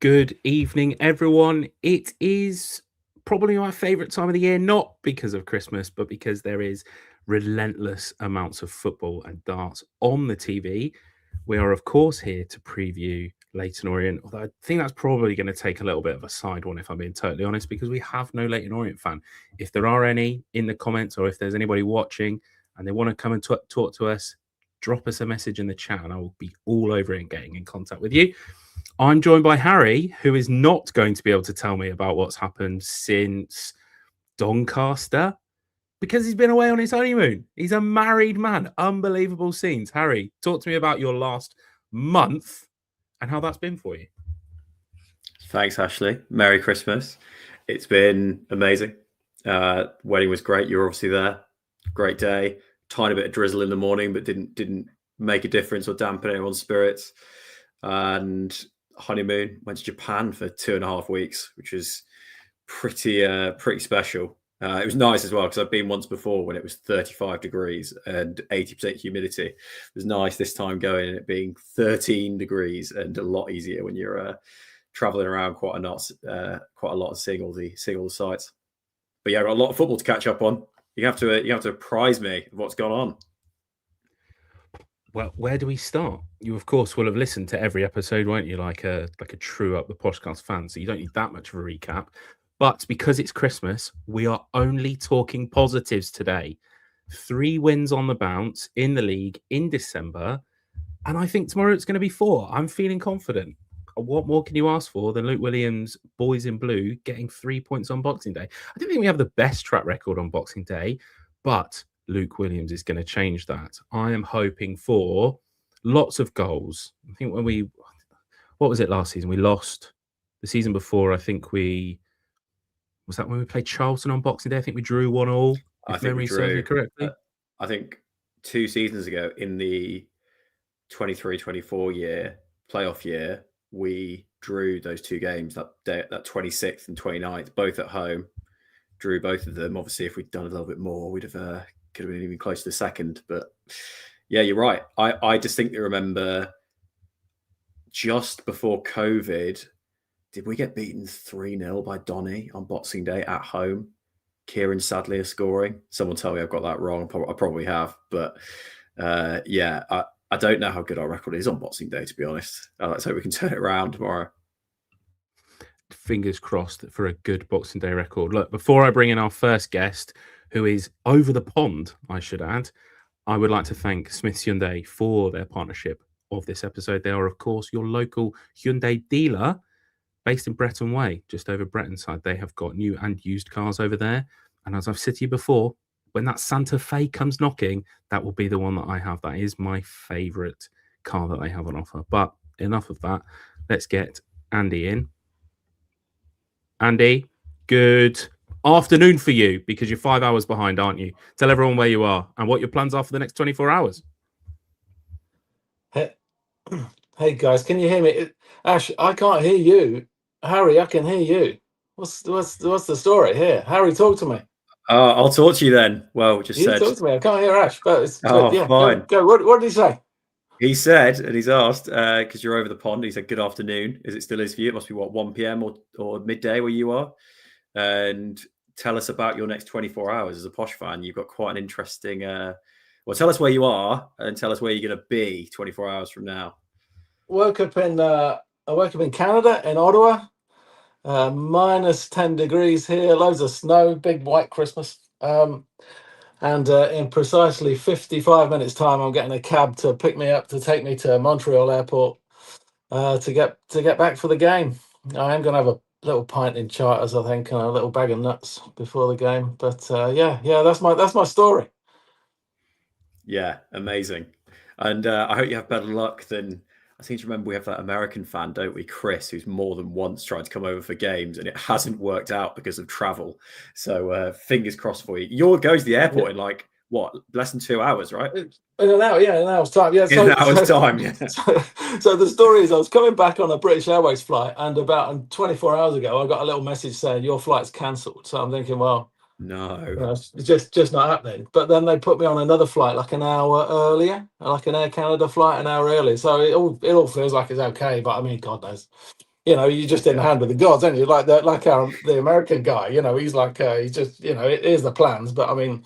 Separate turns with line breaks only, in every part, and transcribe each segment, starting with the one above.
Good evening, everyone. It is probably my favourite time of the year, not because of Christmas, but because there is relentless amounts of football and darts on the TV. We are, of course, here to preview Leyton Orient, although I think that's probably going to take a little bit of a side one, if I'm being totally honest, because we have no Leyton Orient fan. If there are any in the comments or if there's anybody watching and they want to come and talk to us, drop us a message in the chat and I will be all over it and getting in contact with you. I'm joined by Harry, who is not going to be able to tell me about what's happened since Doncaster because he's been away on his honeymoon. He's a married man. Unbelievable scenes. Harry, talk to me about your last month and how that's been for you.
Thanks, Ashley. Merry Christmas. It's been amazing. Wedding was great. You were obviously there. Great day. Tiny bit of drizzle in the morning, but didn't make a difference or dampen anyone's spirits. And honeymoon, went to Japan for 2.5 weeks, which was pretty special. It was nice as well because I've been once before when it was 35 degrees and 80% humidity. It was nice this time going and it being 13 degrees and a lot easier when you're traveling around quite a lot and seeing all the sights. But yeah, I've got a lot of football to catch up on. You have to apprise me of what's gone on.
Well, where do we start? You, of course, will have listened to every episode, won't you? Like a true Up The Poshcast fan, so you don't need that much of a recap. But because it's Christmas, we are only talking positives today. 3 wins on the bounce in the league in December, and I think tomorrow it's going to be 4. I'm feeling confident. What more can you ask for than Luke Williams' boys in blue getting 3 points on Boxing Day? I don't think we have the best track record on Boxing Day, but Luke Williams is going to change that. I am hoping for lots of goals. I think what was it last season? We lost the season before. I think was that when we played Charlton on Boxing Day? I think we drew 1-1. If memory serves me correctly.
I think 2 seasons ago in the 23-24 playoff year, we drew those 2 games that day, that 26th and 29th, both at home. Drew both of them. Obviously, if we'd done a little bit more, we'd have could have been even close to the second. But yeah, you're right. I distinctly remember just before COVID, did we get beaten 3-0 by Donny on Boxing Day at home? Kieran Sadlier scoring. Someone tell me I've got that wrong. I probably have. But yeah, I don't know how good our record is on Boxing Day, to be honest. Let's hope we can turn it around tomorrow.
Fingers crossed for a good Boxing Day record. Look, before I bring in our first guest, who is over the pond, I should add, I would like to thank Smith's Hyundai for their partnership of this episode. They are, of course, your local Hyundai dealer based in Bretton Way, just over Brettonside. They have got new and used cars over there. And as I've said to you before, when that Santa Fe comes knocking, that will be the one that I have. That is my favourite car that they have on offer. But enough of that. Let's get Andy in. Andy, good afternoon for you because you're 5 hours behind, aren't you? Tell everyone where you are and what your plans are for the next 24 hours.
Hey guys, can you hear me? Ash, I can't hear you. Harry, I can hear you. What's the story here? Harry, talk to me.
I'll talk to you then. Well,
talk to me. I can't hear Ash. But yeah,
fine.
Go. What did he say?
He said, and he's asked, because you're over the pond, he said, good afternoon. Is it still is for you? It must be, 1 p.m. or midday where you are? And tell us about your next 24 hours as a Posh fan. You've got quite an interesting... well, tell us where you are and tell us where you're going to be 24 hours from now.
I woke up in Canada, in Ottawa. Minus 10 degrees here. Loads of snow. Big white Christmas. And in precisely 55 minutes time, I'm getting a cab to pick me up to take me to Montreal Airport to get back for the game. I am going to have a little pint in Charters, I think, and a little bag of nuts before the game. But yeah, that's my story.
Yeah, amazing. And I hope you have better luck than... I seem to remember we have that American fan, don't we, Chris, who's more than once tried to come over for games and it hasn't worked out because of travel. So fingers crossed for you. You'll go to the airport in like, what, less than 2 hours, right?
In an hour, yeah, in an hour's time. Yeah,
in an hour's time, yeah.
So the story is I was coming back on a British Airways flight and about 24 hours ago, I got a little message saying your flight's cancelled. So I'm thinking, well,
no,
it's just not happening. But then they put me on another flight like an hour earlier, like an Air Canada flight an hour earlier. So it all feels like it's okay. But I mean, God knows. you're just in the hand of the gods, aren't you? Like the American guy, he's like, he's just, here's the plans. But I mean,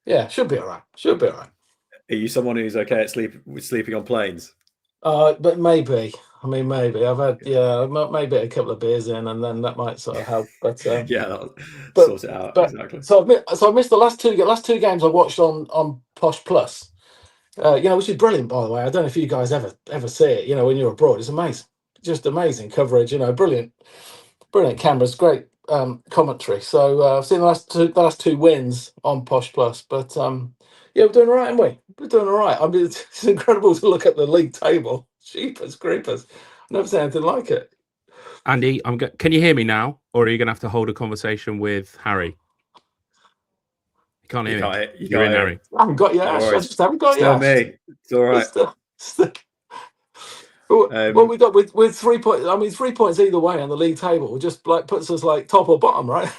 yeah, should be all right. Should be all right.
Are you someone who's okay at sleeping on planes?
But maybe. I mean, maybe I've had maybe a couple of beers in, and then that might sort of help. But
yeah, that'll
but,
sort it out.
but
Exactly.
so I missed the last two games I watched on Posh Plus. Which is brilliant, by the way. I don't know if you guys ever see it. When you're abroad, it's amazing, just amazing coverage. Brilliant cameras, great commentary. So I've seen the last two wins on Posh Plus, but we're doing all right, aren't we? We're doing all right. I mean, it's incredible to look at the league table. Jeepers creepers, I've never seen anything like it.
Andy, can you hear me now, or are you going to have to hold a conversation with Harry? You can't hear me. You're in, Harry.
I haven't got you. I just haven't got you.
Still me. It's all right.
Well, we got with 3 points. I mean, 3 points either way on the league table just like puts us like top or bottom, right?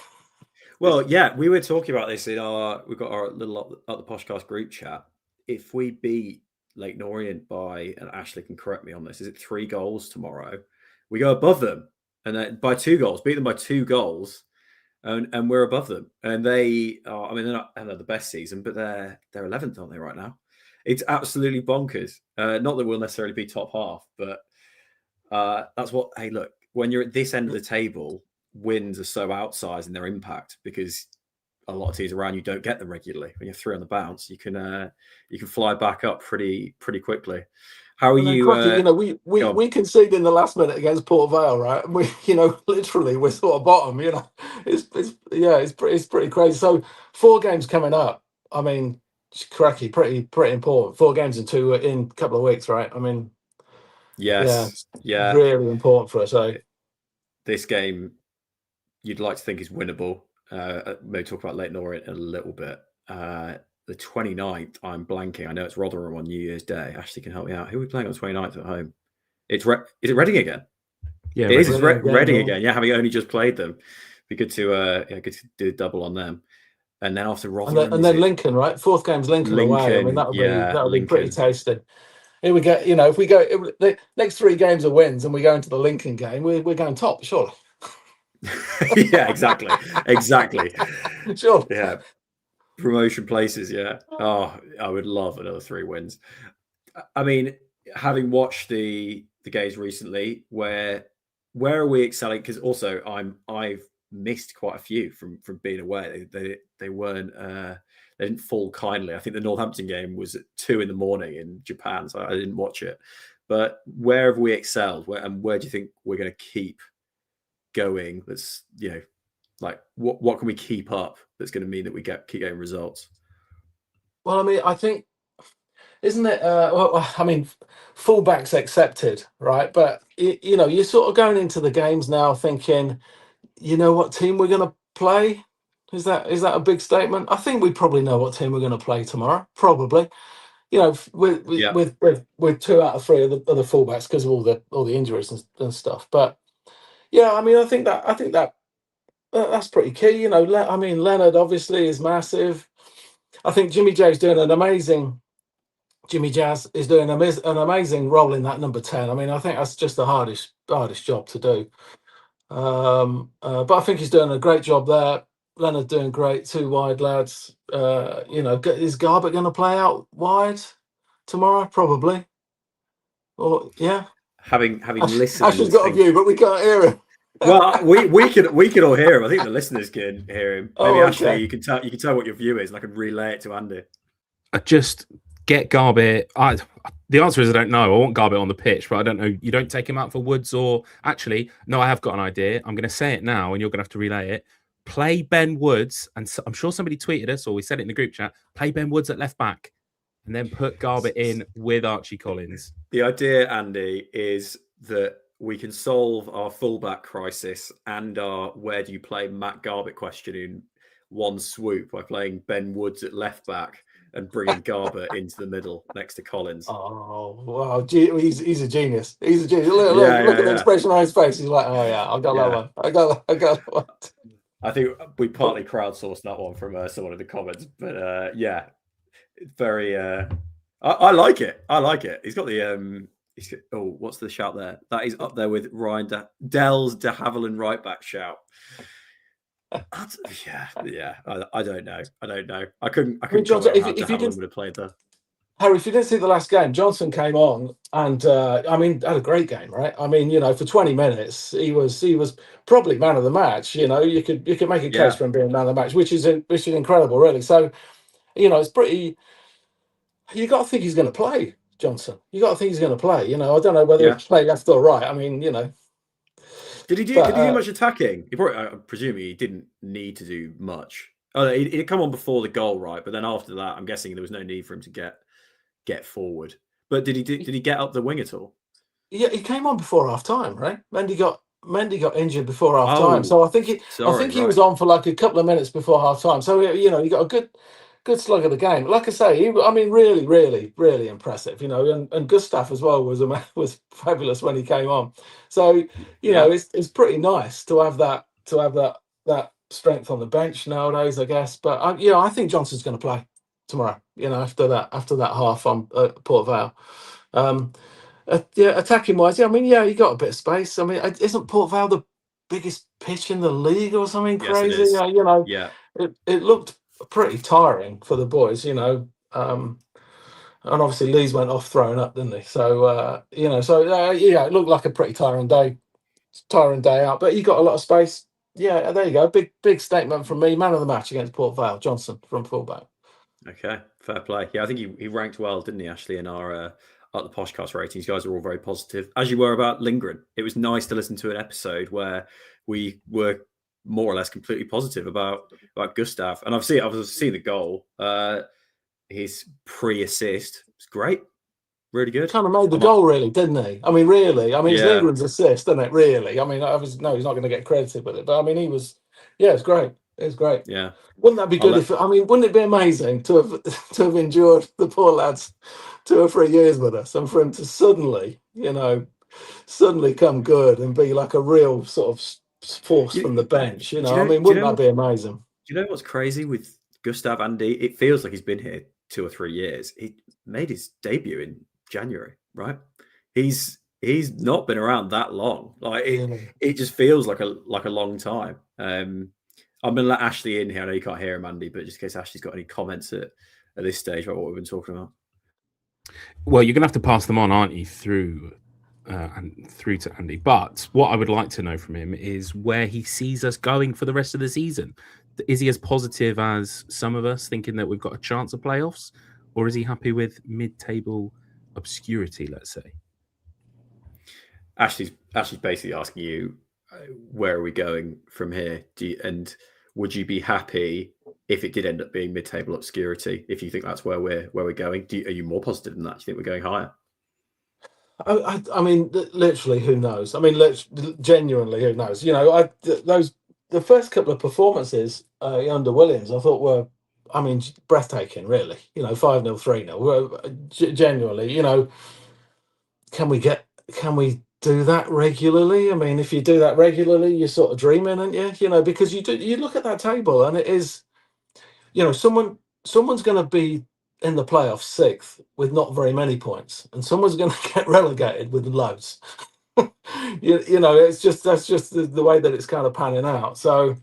Well, yeah, we were talking about this we've got our little Up The Poshcast group chat. If we beat Leyton Orient by, and Ashley can correct me on this, is it 3 goals tomorrow? We go above them, and then by 2 goals, beat them by 2 goals, and we're above them. And they are, I mean, they're not the best season, but they're 11th, aren't they, right now? It's absolutely bonkers. Not that we'll necessarily be top half, but that's what. Hey, look, when you're at this end of the table, wins are so outsized in their impact because a lot of teams around you don't get them regularly. When you're 3 on the bounce, you can fly back up pretty quickly. How are you?
We conceded in the last minute against Port Vale, right? And we, literally we're sort of bottom. It's pretty crazy. So 4 games coming up. I mean, cracky, pretty important. 4 games in a couple of weeks, right? I mean,
yes, yeah,
really important for us.
This game, you'd like to think is winnable. Maybe talk about Leyton Orient a little bit. The 29th, I'm blanking. I know it's Rotherham on New Year's Day. Ashley can help me out. Who are we playing on the 29th at home? Is it Reading again?
Yeah,
it is. It's Reading again. Yeah, having only just played them, be good to do a double on them. And then after Rotherham,
and then Lincoln, right? 4th game's Lincoln away. I mean, that'll be pretty tasty. Here we get, if we go the next 3 games are wins, and we go into the Lincoln game, we're going top, surely.
Yeah, exactly.
Sure.
Yeah. Promotion places, yeah. Oh, I would love another 3 wins. I mean, having watched the games recently, where are we excelling? Because also I've missed quite a few from being away. They weren't they didn't fall kindly. I think the Northampton game was at 2 in the morning in Japan, so I didn't watch it. But where have we excelled? Where do you think we're going to keep going? That's like what can we keep up that's going to mean that we keep getting results?
Well, I mean, I think, isn't it? I mean, fullbacks accepted, right? But you're sort of going into the games now thinking, what team we're going to play. Is that a big statement? I think we probably know what team we're going to play tomorrow. Probably, with 2 out of 3 of the fullbacks because of all the injuries and stuff. But yeah, I mean, I think that that's pretty key. I mean, Leonard obviously is massive. I think Jimmy Jazz is doing an amazing role in that number 10. I mean, I think that's just the hardest job to do. But I think he's doing a great job there. Leonard doing great. 2 wide lads. Is Garbett going to play out wide tomorrow? Probably. Or yeah.
Having listened,
Ash's got a view, but we can't hear him.
Well, we can all hear him. I think the listeners can hear him. Maybe Ashley, you can tell what your view is, and I can relay it to Andy.
Just get Garbett. The answer is I don't know. I want Garbett on the pitch, but I don't know. You don't take him out for Woods, or actually, no. I have got an idea. I'm going to say it now, and you're going to have to relay it. Play Ben Woods, and I'm sure somebody tweeted us, or we said it in the group chat. Play Ben Woods at left back, and then put Garbett in with Archie Collins.
The idea, Andy, is that we can solve our fullback crisis and our where do you play Matt Garbett question in one swoop by playing Ben Woods at left back and bringing Garbett into the middle next to Collins.
Oh, wow. He's a genius. He's a genius. Look at the expression on his face. He's like, oh, yeah, I got that one. I got that one.
I think we partly crowdsourced that one from someone in the comments. But, yeah, very... I like it. He's got the Oh, what's the shout there? That is up there with Ryan Dell's de Havilland right back shout. Yeah. I don't know. I couldn't
Johnson,
how de Havilland would have played there.
Harry, if you didn't see the last game, Johnston came on and had a great game, right? I mean, for 20 minutes, he was probably man of the match. You could make a case for him being man of the match, which is incredible, really. So, it's pretty. You got to think he's going to play, Johnson. You got to think he's going to play. I don't know whether he'll play left or right. I mean,
Did he do much attacking? I presume he didn't need to do much. Oh, he'd come on before the goal, right? But then after that, I'm guessing there was no need for him to get forward. But did he get up the wing at all?
Yeah, he came on before half time, right? Mendy got injured before half time, so I think he was on for like a couple of minutes before half time. So he got a good slug of the game. Like I say, really, really, really impressive. And Gustav as well was fabulous when he came on. So it's pretty nice to have that strength on the bench nowadays, I guess. But I think Johnson's going to play tomorrow. After that half on Port Vale. Attacking wise, you got a bit of space. I mean, isn't Port Vale the biggest pitch in the league or something crazy? It looked pretty tiring for the boys, and obviously Lees went off throwing up, didn't he? So it looked like a pretty tiring day out. But you got a lot of space. Yeah, there you go. Big statement from me. Man of the match against Port Vale, Johnston from fullback.
Okay, fair play. Yeah, I think he ranked well, didn't he, Ashley, in our Up The Poshcast ratings. You guys are all very positive, as you were about Lindgren. It was nice to listen to an episode where we were more or less completely positive about Gustav. And I've seen the goal. His pre-assist was great. Really good.
Kind of made the goal, really, didn't he? I mean, really. I mean, it's Lindgren's assist, isn't it, really? I mean, he's not going to get credited with it. But, I mean, it's great. It's great.
Yeah.
Wouldn't that be good wouldn't it be amazing to have endured the poor lads 2 or 3 years with us, and for him to suddenly come good and be like a real sort of force from the bench, wouldn't that be amazing?
Do you know what's crazy with Gustav, Andy? It feels like he's been here 2 or 3 years. He made his debut in January, right? He's not been around that long. Like it just feels like a long time. I'm going to let Ashley in here. I know you can't hear him, Andy, but just in case Ashley's got any comments at this stage about what we've been talking about.
Well, you're going to have to pass them on, aren't you, through to Andy. But what I would like to know from him is where he sees us going for the rest of the season. Is he as positive as some of us, thinking that we've got a chance of playoffs? Or is he happy with mid-table obscurity, let's say?
Ashley's basically asking you, where are we going from here? And would you be happy if it did end up being mid-table obscurity? If you think that's where we're going, are you more positive than that? Do you think we're going higher?
I mean, literally, who knows? I mean, genuinely, who knows? The first couple of performances under Williams, I thought were, breathtaking. Really, 5-0, 3-0. Genuinely, can we do that regularly? I mean, if you do that regularly, you're sort of dreaming, aren't you? Because you look at that table and it is, someone's going to be in the playoffs 6th with not very many points, and someone's going to get relegated with loads. It's just that's just the way that it's kind of panning out. So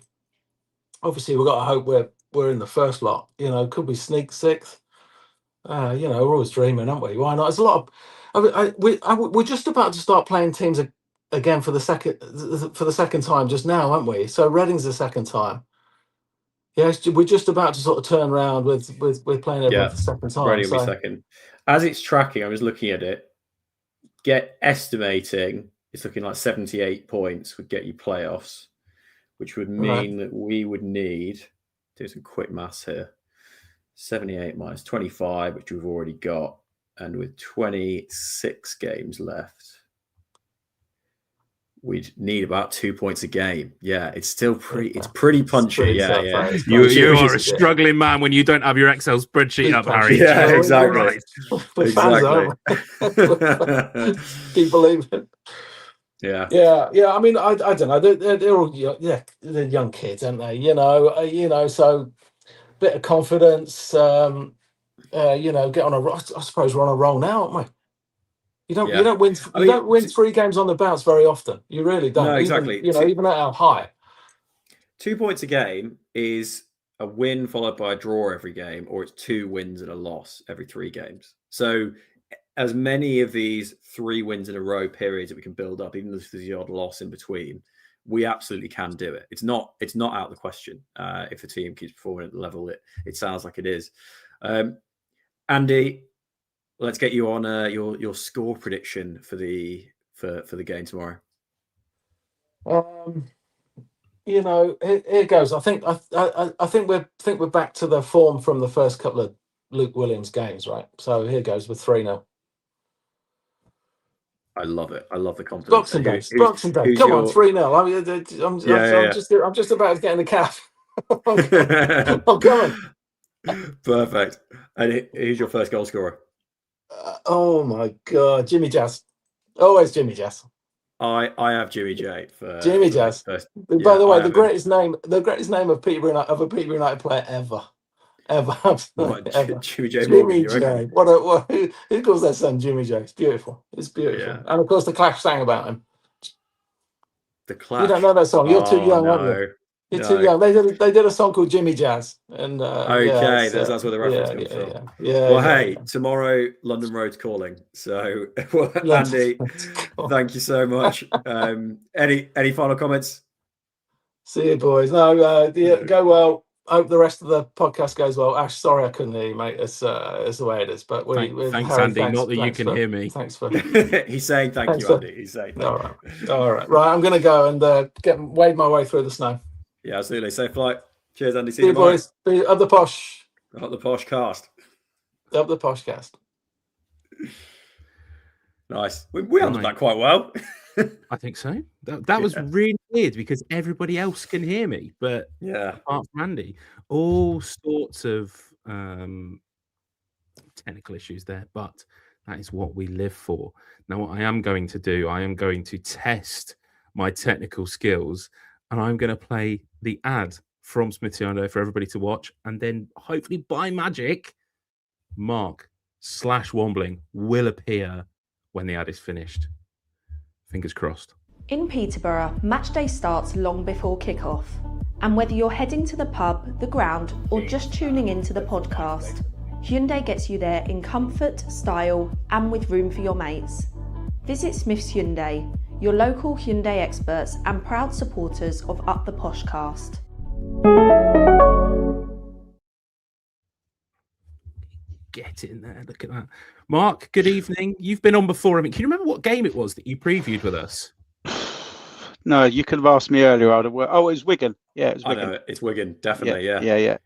obviously we've got to hope we're in the first lot. Could we sneak 6th? We're always dreaming, aren't we? Why not? It's a lot of. We're just about to start playing teams again for the second time just now, aren't we? So Reading's the second time. Yes, we're just about to sort of turn around with playing everyone for the second time.
Reading will be second. As it's tracking, I was looking at it. Estimating, it's looking like 78 points would get you playoffs, which would mean that we would need, do some quick maths here, 78 minus 25, which we've already got, and with 26 games left, we'd need about 2 points a game. Yeah, it's still pretty punchy.
You are a struggling man when you don't have your Excel spreadsheet up, Harry.
Yeah, exactly.
Keep believing. Yeah. I mean, I don't know. They're all they're young kids, aren't they? So bit of confidence. Get on I suppose we're on a roll now, aren't we? You don't
Yeah.
win. You don't win 3 games on the bounce very often. You really don't.
No, exactly.
Even at our high.
2 points a game is a win followed by a draw every game, or it's 2 wins and a loss every 3 games. So as many of these 3 wins in a row periods that we can build up, even if there's the odd loss in between, we absolutely can do it. It's not out of the question if a team keeps performing at the level it sounds like it is. Andy, let's get you on your score prediction for the game tomorrow.
Here goes. I think we're back to the form from the first couple of Luke Williams games, right? So here goes with 3-0.
I love it. I love the confidence.
Boxing Day. Come on, 3-0. I'm just about to get in the cab. I'm coming.
Perfect. And who's your first goal scorer?
Oh my God, Jimmy Jazz. Always Jimmy Jazz.
I have Jimmy J for
Jimmy Jazz. By the way, the greatest name of a Peterborough United player ever. Ever.
Jimmy J.
Jimmy J. Who calls that son Jimmy J? It's beautiful. Yeah. And of course, the Clash sang about him.
The Clash.
You don't know that song. You're too young, aren't you? You're too young. They did a song called Jimmy Jazz. And
that's where the reference comes from. Well, hey, tomorrow London Road's calling. So, Andy, thank you so much. Any final comments?
See you, boys. No, go well. Hope the rest of the podcast goes well. Ash, sorry I couldn't hear you, mate. It's the way it is. But
thanks, Andy. Not that you can hear me.
Thanks for.
He's saying thank you, Andy. He's saying
all right. Right, I'm going to go and wade my way through the snow.
Yeah, absolutely. Safe flight. Cheers, Andy.
See you, boys. Up the Posh.
Up the Poshcast.
Up the Poshcast.
Nice. We answered that quite well.
I think so. That was really weird because everybody else can hear me, but apart from Andy, all sorts of technical issues there. But that is what we live for. Now, what I am going to do, I am going to test my technical skills, and I'm going to play the ad from Smithy for everybody to watch, and then hopefully by magic, Mark/Wombling will appear when the ad is finished. Fingers crossed.
In Peterborough, match day starts long before kickoff. And whether you're heading to the pub, the ground, or just tuning into the podcast, Hyundai gets you there in comfort, style, and with room for your mates. Visit Smith's Hyundai, your local Hyundai experts and proud supporters of Up The Poshcast.
Get in there, look at that. Mark, good evening. You've been on before. Can you remember what game it was that you previewed with us?
No, you could have asked me earlier. I'd have. Oh, it was Wigan. Yeah, it was Wigan.
I know, it's Wigan, definitely.
Yeah.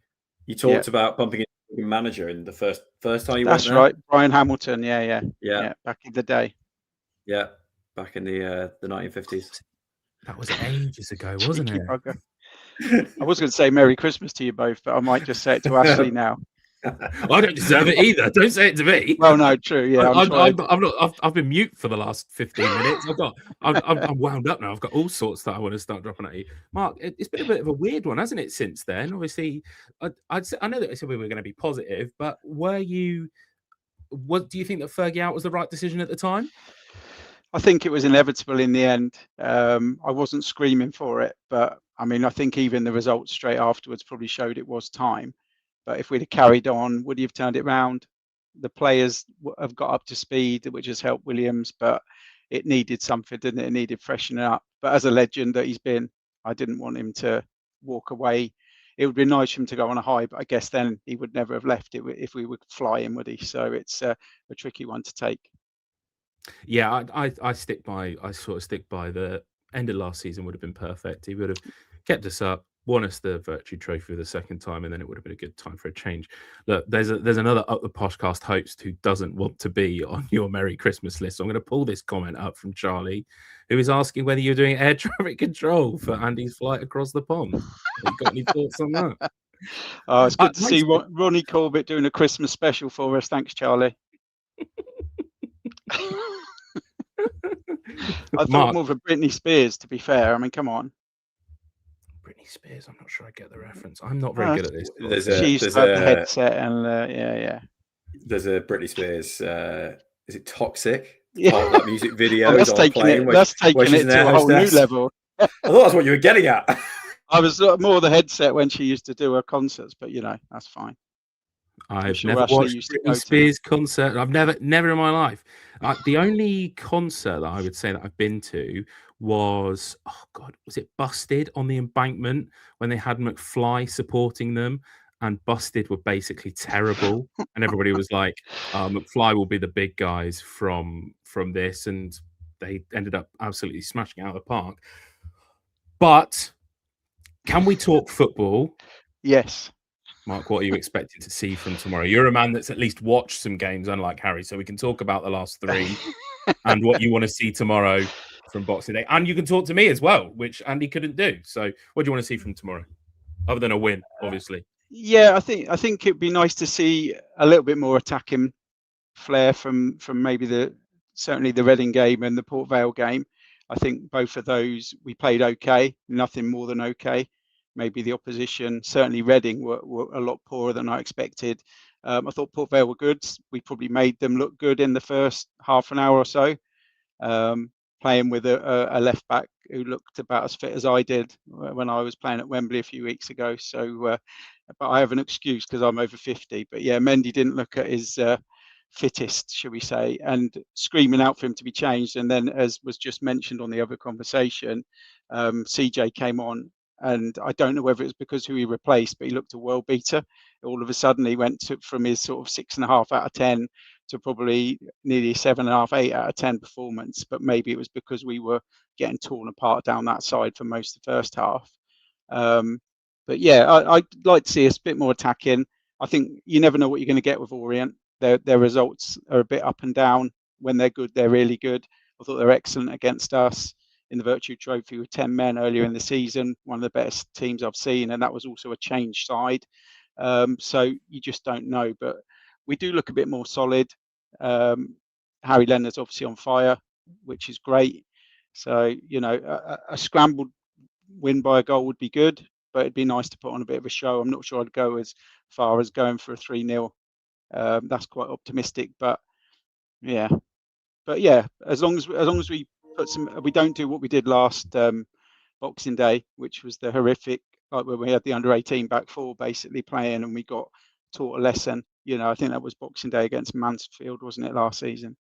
You talked about bumping into manager in the first time you went there.
That's right, Brian Hamilton. Yeah. Back in the day.
Yeah, back in the 1950s.
That was ages ago, wasn't it?
I was going to say Merry Christmas to you both, but I might just say it to Ashley now.
I don't deserve it either. Don't say it to me.
Well, no, true. Yeah,
I'm not. I've been mute for the last 15 minutes. I'm wound up now. I've got all sorts that I want to start dropping at you, Mark. It's been a bit of a weird one, hasn't it? Since then, obviously, I know that I said we were going to be positive, but do you think that Fergie out was the right decision at the time?
I think it was inevitable in the end. I wasn't screaming for it, but I mean, I think even the results straight afterwards probably showed it was time. But if we'd have carried on, would he have turned it round? The players have got up to speed, which has helped Williams, but it needed something, didn't it? It needed freshening up. But as a legend that he's been, I didn't want him to walk away. It would be nice for him to go on a high, but I guess then he would never have left it if we were flying, would he? So it's a tricky one to take.
Yeah, I stick by the end of last season would have been perfect. He would have kept us up, won us the Virtue Trophy for the second time, and then it would have been a good time for a change. Look, there's another Up The Poshcast host who doesn't want to be on your Merry Christmas list. So I'm going to pull this comment up from Charlie, who is asking whether you're doing air traffic control for Andy's flight across the pond. Have you got any thoughts on that?
Oh, it's good to see Ronnie Corbett doing a Christmas special for us. Thanks, Charlie. I thought more of a Britney Spears, to be fair. I mean, come on.
Britney Spears, I'm not sure I get the reference. I'm not very good at this.
She used to have the headset and yeah.
There's a Britney Spears, is it Toxic? that music video
Well, that's
is on
taking
playing.
it. That's taking it to a whole new level.
I thought that's what you were getting at.
I was more the headset when she used to do her concerts, but that's fine.
I've
sure
never
Ashley
watched
used to go
Britney
to
Spears concert. I've never in my life. The only concert that I would say that I've been to was, was it Busted on the Embankment when they had McFly supporting them, and Busted were basically terrible, and everybody was like, McFly will be the big guys from this, and they ended up absolutely smashing it out of the park. But can we talk football?
Yes.
Mark, what are you expecting to see from tomorrow? You're a man that's at least watched some games, unlike Harry, so we can talk about the last 3 and what you want to see tomorrow from Boxing Day. And you can talk to me as well, which Andy couldn't do. So what do you want to see from tomorrow? Other than a win, obviously.
Yeah, I think it'd be nice to see a little bit more attacking flair from maybe certainly the Reading game and the Port Vale game. I think both of those we played okay, nothing more than okay. Maybe the opposition, certainly Reading, were a lot poorer than I expected. I thought Port Vale were good. We probably made them look good in the first half an hour or so, playing with a left back who looked about as fit as I did when I was playing at Wembley a few weeks ago. So, but I have an excuse because I'm over 50. But yeah, Mendy didn't look at his fittest, shall we say, and screaming out for him to be changed. And then, as was just mentioned on the other conversation, CJ came on. And I don't know whether it's because who he replaced, but he looked a world beater. All of a sudden, he went from his sort of 6.5 out of 10 to probably nearly 7.5, 8 out of 10 performance. But maybe it was because we were getting torn apart down that side for most of the first half. But yeah, I'd like to see us a bit more attacking. I think you never know what you're going to get with Orient. Their results are a bit up and down. When they're good, they're really good. I thought they were excellent against us in the Virtue Trophy with 10 men earlier in the season, one of the best teams I've seen, and that was also a change side. So you just don't know, but we do look a bit more solid. Harry Leonard's obviously on fire, which is great. So, a scrambled win by a goal would be good, but it'd be nice to put on a bit of a show. I'm not sure I'd go as far as going for a 3-0. That's quite optimistic, but yeah. But yeah, as long as we we don't do what we did last Boxing Day, which was the horrific, like when we had the under-18 back four basically playing and we got taught a lesson. I think that was Boxing Day against Mansfield, wasn't it, last season?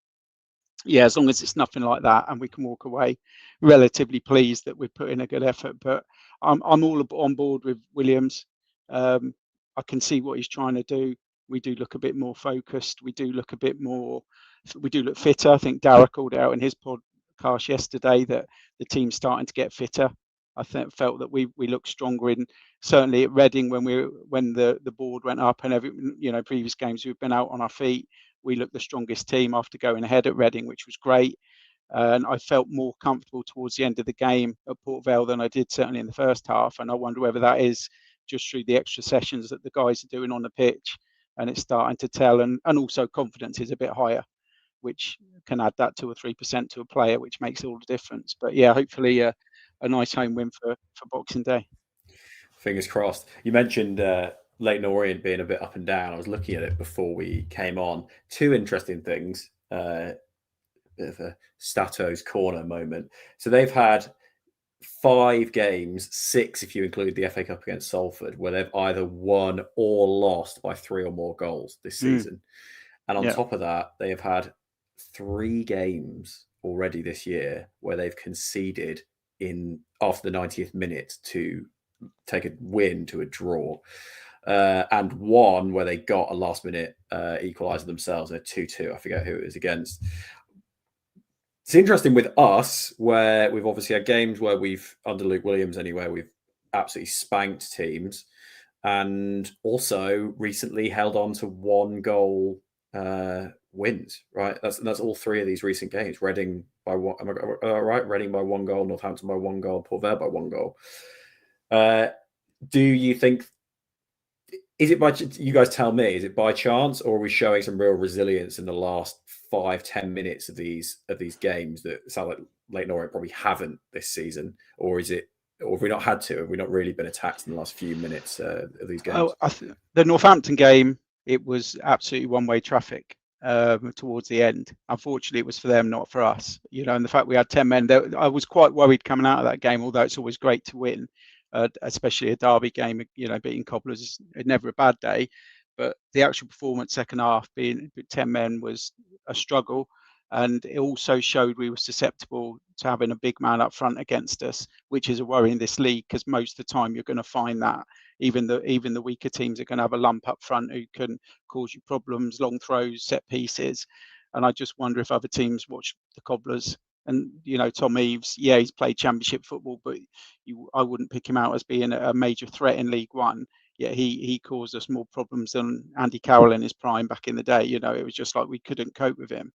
Yeah, as long as it's nothing like that and we can walk away relatively pleased that we're putting a good effort. But I'm all on board with Williams. I can see what he's trying to do. We do look a bit more focused. We do look fitter. I think Dara called it out in his podcast yesterday that the team's starting to get fitter. I felt that we looked stronger in, certainly at Reading when the board went up and previous games we've been out on our feet. We looked the strongest team after going ahead at Reading, which was great. And I felt more comfortable towards the end of the game at Port Vale than I did certainly in the first half. And I wonder whether that is just through the extra sessions that the guys are doing on the pitch, and it's starting to tell. And also confidence is a bit higher, which can add that 2 or 3% to a player, which makes all the difference. But yeah, hopefully a nice home win for Boxing Day.
Fingers crossed. You mentioned Leyton Orient being a bit up and down. I was looking at it before we came on. 2 interesting things. Bit of a Stato's corner moment. So they've had 5 games, 6 if you include the FA Cup against Salford, where they've either won or lost by 3 or more goals this season. And on top of that, they have had 3 games already this year where they've conceded after the 90th minute to take a win to a draw, and 1 where they got a last-minute equaliser themselves, a 2-2. I forget who it was against. It's interesting with us, where we've obviously had games where we've, under Luke Williams anyway, we've absolutely spanked teams, and also recently held on to 1-goal wins. Right, that's all 3 of these recent games. Reading by 1. Am I right? Reading by 1 goal, Northampton by 1 goal, Port Vale by 1 goal. Do you think? Is it by? You guys tell me. Is it by chance, or are we showing some real resilience in the last 5-10 minutes of these games that sound like Leyton Orient probably haven't this season, or is it? Or have we not had to? Have we not really been attacked in the last few minutes of these games?
The Northampton game, it was absolutely one-way traffic. towards the end. Unfortunately, it was for them, not for us. And the fact we had 10 men, I was quite worried coming out of that game, although it's always great to win, especially a derby game. Beating Cobblers is never a bad day. But the actual performance second half, being 10 men, was a struggle. And it also showed we were susceptible to having a big man up front against us, which is a worry in this league, because most of the time you're going to find that even the weaker teams are going to have a lump up front who can cause you problems, long throws, set pieces. And I just wonder if other teams watch the Cobblers. And Tom Eaves, he's played Championship football, but I wouldn't pick him out as being a major threat in League One. Yet he caused us more problems than Andy Carroll in his prime back in the day. It was just like we couldn't cope with him.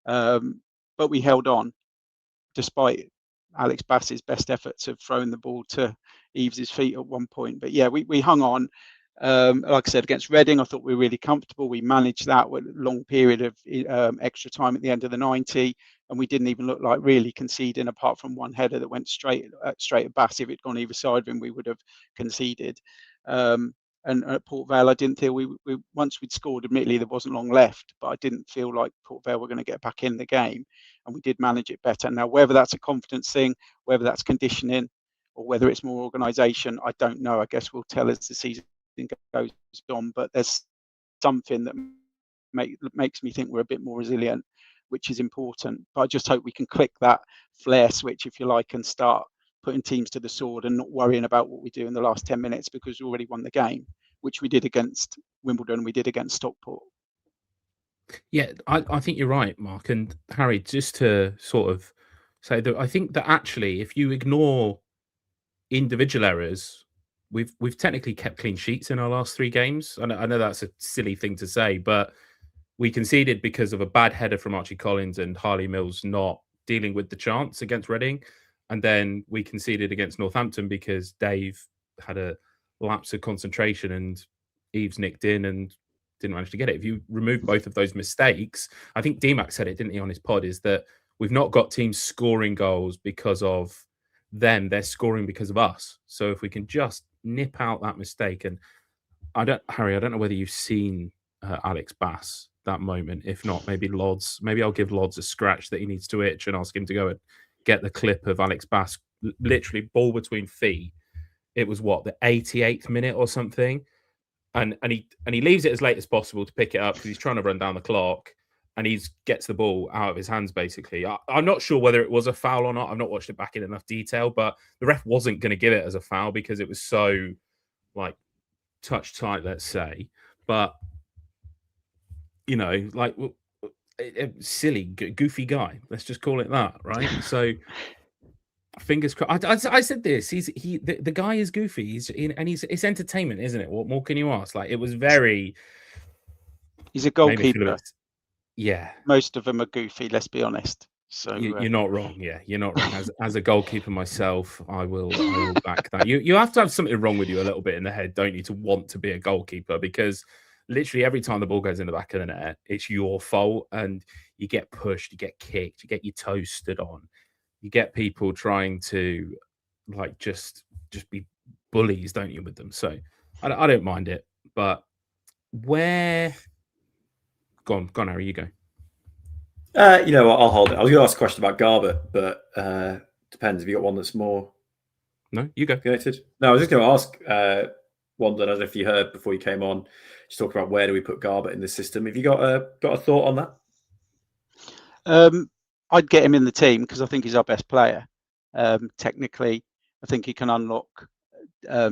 But we held on despite Alex Bass's best efforts of throwing the ball to Eaves's feet at one point. But we hung on. Like I said, against Reading, I thought we were really comfortable. We managed that with a long period of extra time at the end of the 90, and we didn't even look like really conceding, apart from one header that went straight at Bass. If it'd gone either side of him, we would have conceded. And at Port Vale, I didn't feel we once we'd scored, admittedly there wasn't long left, but I didn't feel like Port Vale were going to get back in the game, and we did manage it better. Now, whether that's a confidence thing, whether that's conditioning, or whether it's more organisation, I don't know. I guess we'll tell as the season goes on, but there's something that makes me think we're a bit more resilient, which is important. But I just hope we can click that flare switch, if you like, and start putting teams to the sword and not worrying about what we do in the last 10 minutes, because we already won the game, which we did against Wimbledon, we did against Stockport.
Yeah, I think you're right, Mark. And Harry, just to sort of say that I think that actually, if you ignore individual errors, we've technically kept clean sheets in our last 3 games. I know that's a silly thing to say, but we conceded because of a bad header from Archie Collins and Harley Mills not dealing with the chance against Reading. And then we conceded against Northampton because Dave had a lapse of concentration and Eaves nicked in and didn't manage to get it. If you remove both of those mistakes, I think DMAC said it, didn't he, on his pod, is that we've not got teams scoring goals because of them. They're scoring because of us. So if we can just nip out that mistake, and Harry, I don't know whether you've seen Alex Bass that moment. If not, maybe I'll give Lods a scratch that he needs to itch and ask him to go and get the clip of Alex Bass, literally ball between feet. It was the 88th minute or something, and he leaves it as late as possible to pick it up because he's trying to run down the clock, and he gets the ball out of his hands. Basically, I'm not sure whether it was a foul or not. I've not watched it back in enough detail, but the ref wasn't going to give it as a foul because it was so touch tight, let's say. But silly, goofy guy. Let's just call it that, right? So, fingers crossed. I said this. The guy is goofy. It's entertainment, isn't it? What more can you ask? It was very.
He's a goalkeeper.
Yeah,
most of them are goofy. Let's be honest. So
you're not wrong. Yeah, you're not wrong. As a goalkeeper myself, I will back that. You have to have something wrong with you a little bit in the head, don't you, to want to be a goalkeeper? Because literally every time the ball goes in the back of the net, it's your fault, and you get pushed, you get kicked, you get your toes stood on, you get people trying to just be bullies, don't you, with them? So I don't mind it, but where? Go on, Harry, you go.
I'll hold it. I was going to ask a question about Garbett, but depends. Have you got one that's more?
No, you go.
Connected? No, I was just going to ask one that I don't know if you heard before you came on. Just talk about where do we put Garbett in the system. Have you got a thought on that?
I'd get him in the team because I think he's our best player. Technically, I think he can unlock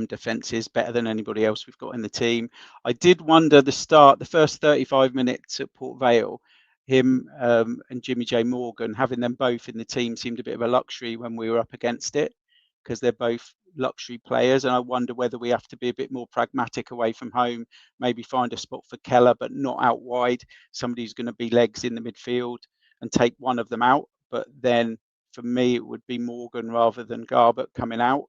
defences better than anybody else we've got in the team. I did wonder the first 35 minutes at Port Vale, him and Jimmy J Morgan, having them both in the team seemed a bit of a luxury when we were up against it, because they're both luxury players. And I wonder whether we have to be a bit more pragmatic away from home, maybe find a spot for Keller, but not out wide. Somebody who's going to be legs in the midfield and take one of them out. But then for me, it would be Morgan rather than Garbett coming out.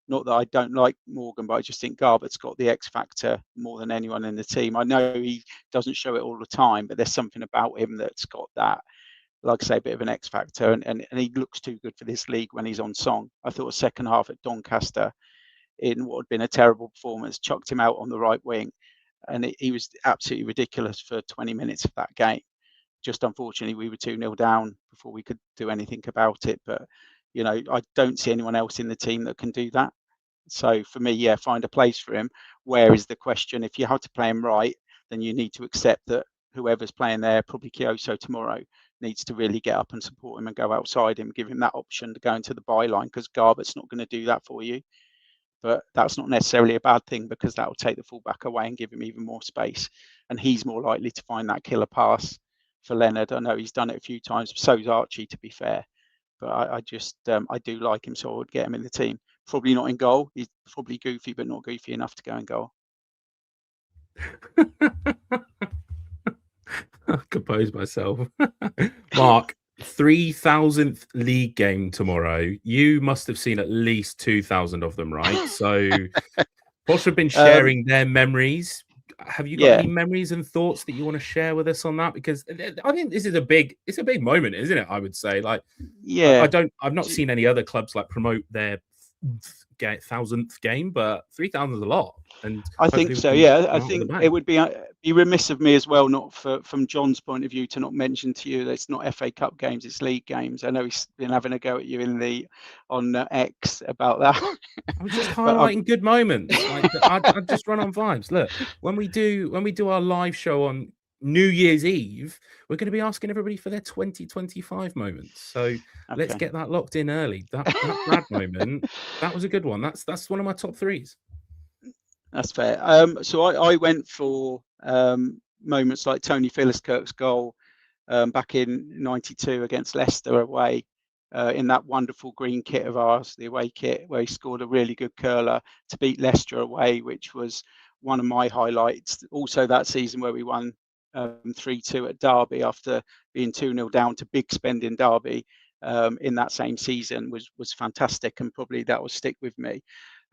Not that I don't like Morgan, but I just think Garbett's got the X factor more than anyone in the team. I know he doesn't show it all the time, but there's something about him that's got that, like I say, a bit of an X factor. And he looks too good for this league when he's on song. I thought the second half at Doncaster, in what had been a terrible performance, chucked him out on the right wing. And he was absolutely ridiculous for 20 minutes of that game. just unfortunately we were 2-0 down before we could do anything about it. But you know, I don't see anyone else in the team that can do that. So for me, yeah, find a place for him. Where is the question? If you have to play him right, then you need to accept that whoever's playing there, probably Kioso tomorrow, needs to really get up and support him and go outside him, give him that option to go into the byline, because Garbett's not going to do that for you. But that's not necessarily a bad thing, because that will take the fullback away and give him even more space. And he's more likely to find that killer pass for Leonard. I know he's done it a few times. So's Archie, to be fair. But I just, I do like him, so I would get him in the team. Probably not in goal. He's probably goofy, but not goofy enough to go in goal.
I compose myself. Mark, 3,000th league game tomorrow. You must have seen at least 2,000 of them, right? So Posh have been sharing their memories. Have you got any memories and thoughts that you want to share with us on that? Because I think this is it's a big moment, isn't it? I would say, like, I've not seen any other clubs like promote their 1,000th game, but 3,000 is a lot. And
I think so. Yeah, I think it would be remiss of me as well, not from John's point of view, to not mention to you that it's not FA Cup games, it's league games. I know he's been having a go at you on X about that.
I'm just highlighting good moments. Like, I just run on vibes. Look, when we do our live show on New Year's Eve, we're going to be asking everybody for their 2025 moments. So let's get that locked in early. That Brad moment, that was a good one. That's one of my top threes.
That's fair. So I went for moments like Tony Philliskirk's goal back in '92 against Leicester away in that wonderful green kit of ours, the away kit, where he scored a really good curler to beat Leicester away, which was one of my highlights. Also that season where we won 3-2 at Derby after being 2-0 down to big spend in Derby in that same season was fantastic, and probably that will stick with me.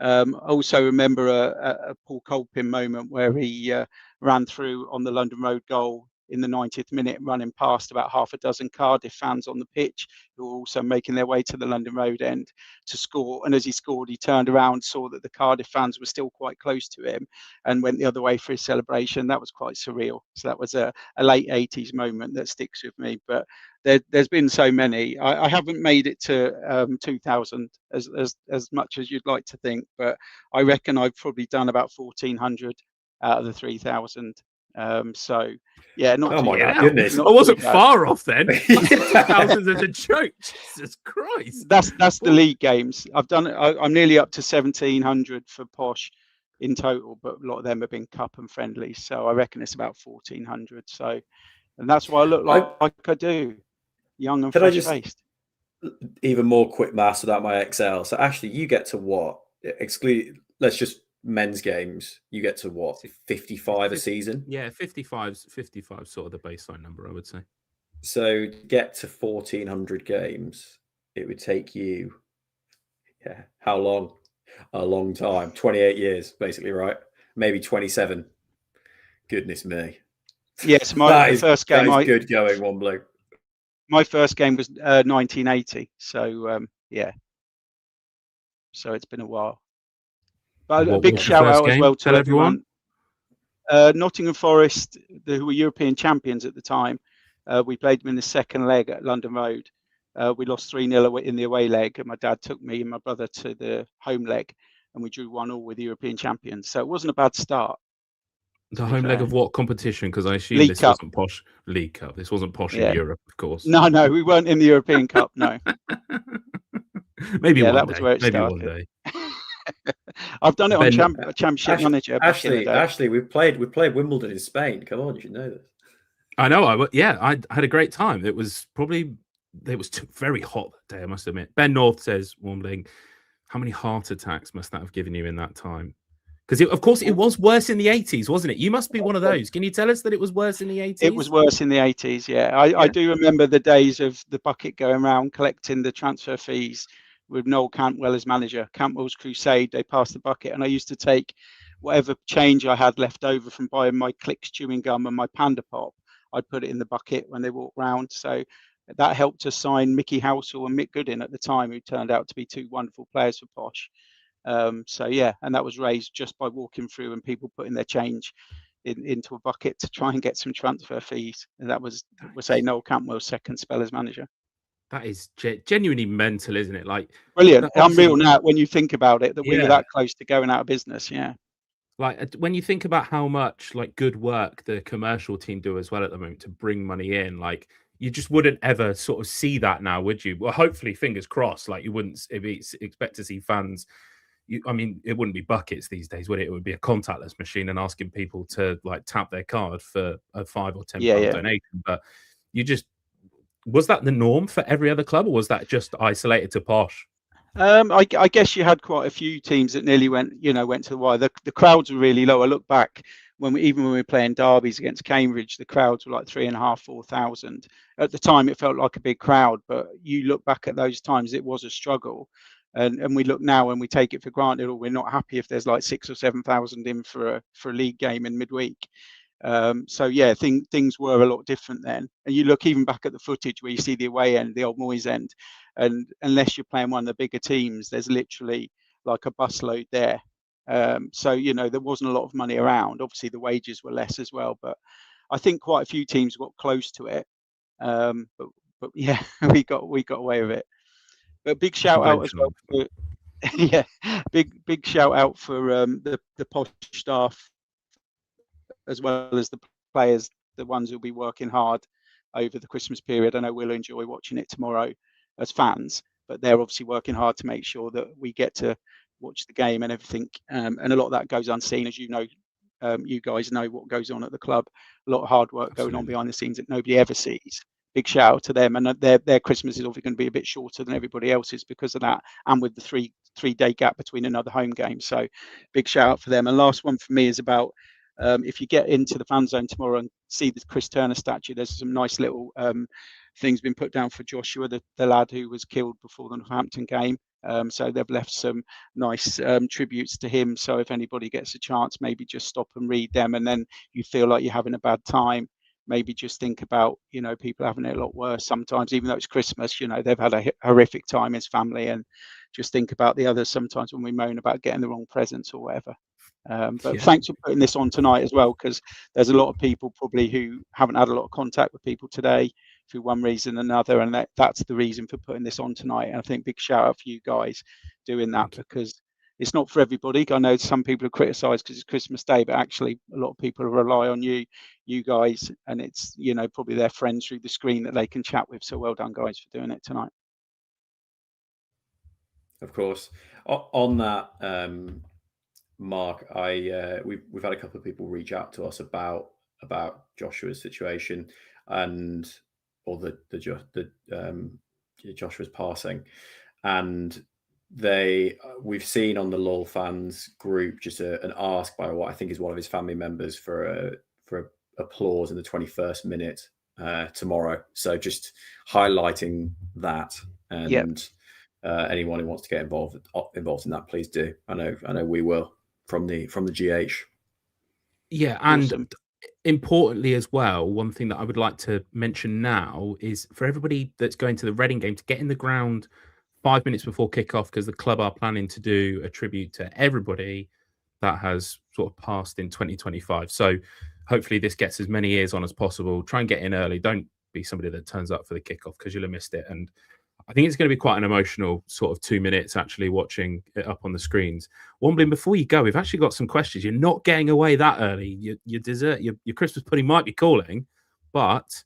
I also remember a Paul Colpin moment where he ran through on the London Road goal in the 90th minute, running past about half a dozen Cardiff fans on the pitch who were also making their way to the London Road end to score. And as he scored, he turned around, saw that the Cardiff fans were still quite close to him, and went the other way for his celebration. That was quite surreal. So that was a late 80s moment that sticks with me. But there's been so many. I haven't made it to 2,000 as much as you'd like to think, but I reckon I've probably done about 1,400 out of the 3,000. So yeah, not
oh
too
my
bad.
goodness,
I wasn't far off then. 2,000 as a joke. Jesus Christ.
That's the league games. I've done it. I'm nearly up to 1,700 for Posh in total, but a lot of them have been cup and friendlies. So I reckon it's about 1,400. So, and that's why I look like I do, young and fresh faced.
Even more quick maths without my Excel. So Ashley, you get to what? Let's just men's games. You get to what? 55 a season?
Yeah, 55 sort of the baseline number, I would say.
So to get to 1,400 games, it would take you, how long? A long time. 28 years, basically, right? Maybe 27. Goodness me.
Yes, my first game.
That is good going, one bloke.
My first game was 1980. So yeah. So it's been a while. But a big shout out as well to everyone. Nottingham Forest, who were European champions at the time. We played them in the second leg at London Road. We lost 3-0 in the away leg, and my dad took me and my brother to the home leg, and we drew 1-1 with the European champions. So it wasn't a bad start.
The home leg of what competition? Because I assume
League
this
Cup.
Wasn't Posh League Cup. This wasn't Posh in Europe, of course.
No, we weren't in the European Cup. No.
Maybe one
that
day.
was where it
Maybe
started.
one day.
I've done it on Championship Manager.
Ashley, we played Wimbledon in Spain. Come on, you should know this.
I know. I had a great time. It was very hot that day, I must admit. Ben North says, Wambling, how many heart attacks must that have given you in that time? Because, of course, it was worse in the 80s, wasn't it? You must be one of those. Can you tell us that it was worse in the 80s?
It was worse in the 80s, yeah. I do remember the days of the bucket going around collecting the transfer fees with Noel Cantwell as manager. Cantwell's crusade, they passed the bucket, and I used to take whatever change I had left over from buying my Clicks chewing gum and my Panda Pop. I'd put it in the bucket when they walked round. So that helped us sign Mickey Housel and Mick Goodin at the time, who turned out to be two wonderful players for Posh. So yeah, and that was raised just by walking through and people putting their change into a bucket to try and get some transfer fees. And that was, we'll say, Noel Cantwell's second spell as manager.
That is genuinely mental, isn't it? Like,
brilliant, unreal now when you think about it, that we were
Yeah.
that close to going out of business. Yeah.
Like, when you think about how much like good work the commercial team do as well at the moment to bring money in, like you just wouldn't ever sort of see that now, would you? Well, hopefully, fingers crossed. Like you wouldn't expect to see fans. I mean, it wouldn't be buckets these days, would it? It would be a contactless machine and asking people to like tap their card for a £5 or £10 donation. But was that the norm for every other club, or was that just isolated to Posh?
I guess you had quite a few teams that nearly went to the wire. The crowds were really low. I look back when we were playing derbies against Cambridge, the crowds were like 3,500, 4,000. At the time, it felt like a big crowd, but you look back at those times, it was a struggle. And we look now and we take it for granted, or we're not happy if there's like 6,000 or 7,000 in for a league game in midweek. So yeah, things were a lot different then. And you look even back at the footage where you see the away end, the old Moyes end, and unless you're playing one of the bigger teams, there's literally like a busload there. So there wasn't a lot of money around. Obviously the wages were less as well, but I think quite a few teams got close to it. But yeah, we got away with it. But big shout out as well for, yeah, big shout out for the Posh staff, as well as the players, the ones who'll be working hard over the Christmas period. I know we'll enjoy watching it tomorrow as fans, but they're obviously working hard to make sure that we get to watch the game and everything. And a lot of that goes unseen, as you know. You guys know what goes on at the club. A lot of hard work going on behind the scenes that nobody ever sees. Big shout out to them, and their Christmas is obviously going to be a bit shorter than everybody else's because of that, and with the three-day gap between another home game. So big shout out for them. And last one for me is about if you get into the fan zone tomorrow and see the Chris Turner statue, there's some nice little things been put down for Joshua, the lad who was killed before the Northampton game. So they've left some nice tributes to him. So if anybody gets a chance, maybe just stop and read them, and then you feel like you're having a bad time, maybe just think about, people having it a lot worse sometimes, even though it's Christmas, they've had a horrific time as family, and just think about the others sometimes when we moan about getting the wrong presents or whatever. But thanks for putting this on tonight as well, because there's a lot of people probably who haven't had a lot of contact with people today through one reason or another, and that's the reason for putting this on tonight. And I think big shout out for you guys doing that, because it's not for everybody. I know some people have criticised because it's Christmas Day, but actually a lot of people rely on you guys, and it's probably their friends through the screen that they can chat with. So well done, guys, for doing it tonight.
Of course. On that, Mark, we've had a couple of people reach out to us about Joshua's situation or Joshua's passing, and we've seen on the LOL fans group just an ask by what I think is one of his family members for applause in the 21st minute tomorrow. So just highlighting that, and anyone who wants to get involved in that, please do. I know we will from the GH.
Yeah, and importantly as well, one thing that I would like to mention now is for everybody that's going to the Reading game to get in the ground 5 minutes before kickoff, because the club are planning to do a tribute to everybody that has sort of passed in 2025. So hopefully this gets as many ears on as possible. Try and get in early. Don't be somebody that turns up for the kickoff, because you'll have missed it. And I think it's going to be quite an emotional sort of 2 minutes actually watching it up on the screens. Womblin, before you go, we've actually got some questions. You're not getting away that early. Your dessert, your Christmas pudding might be calling, but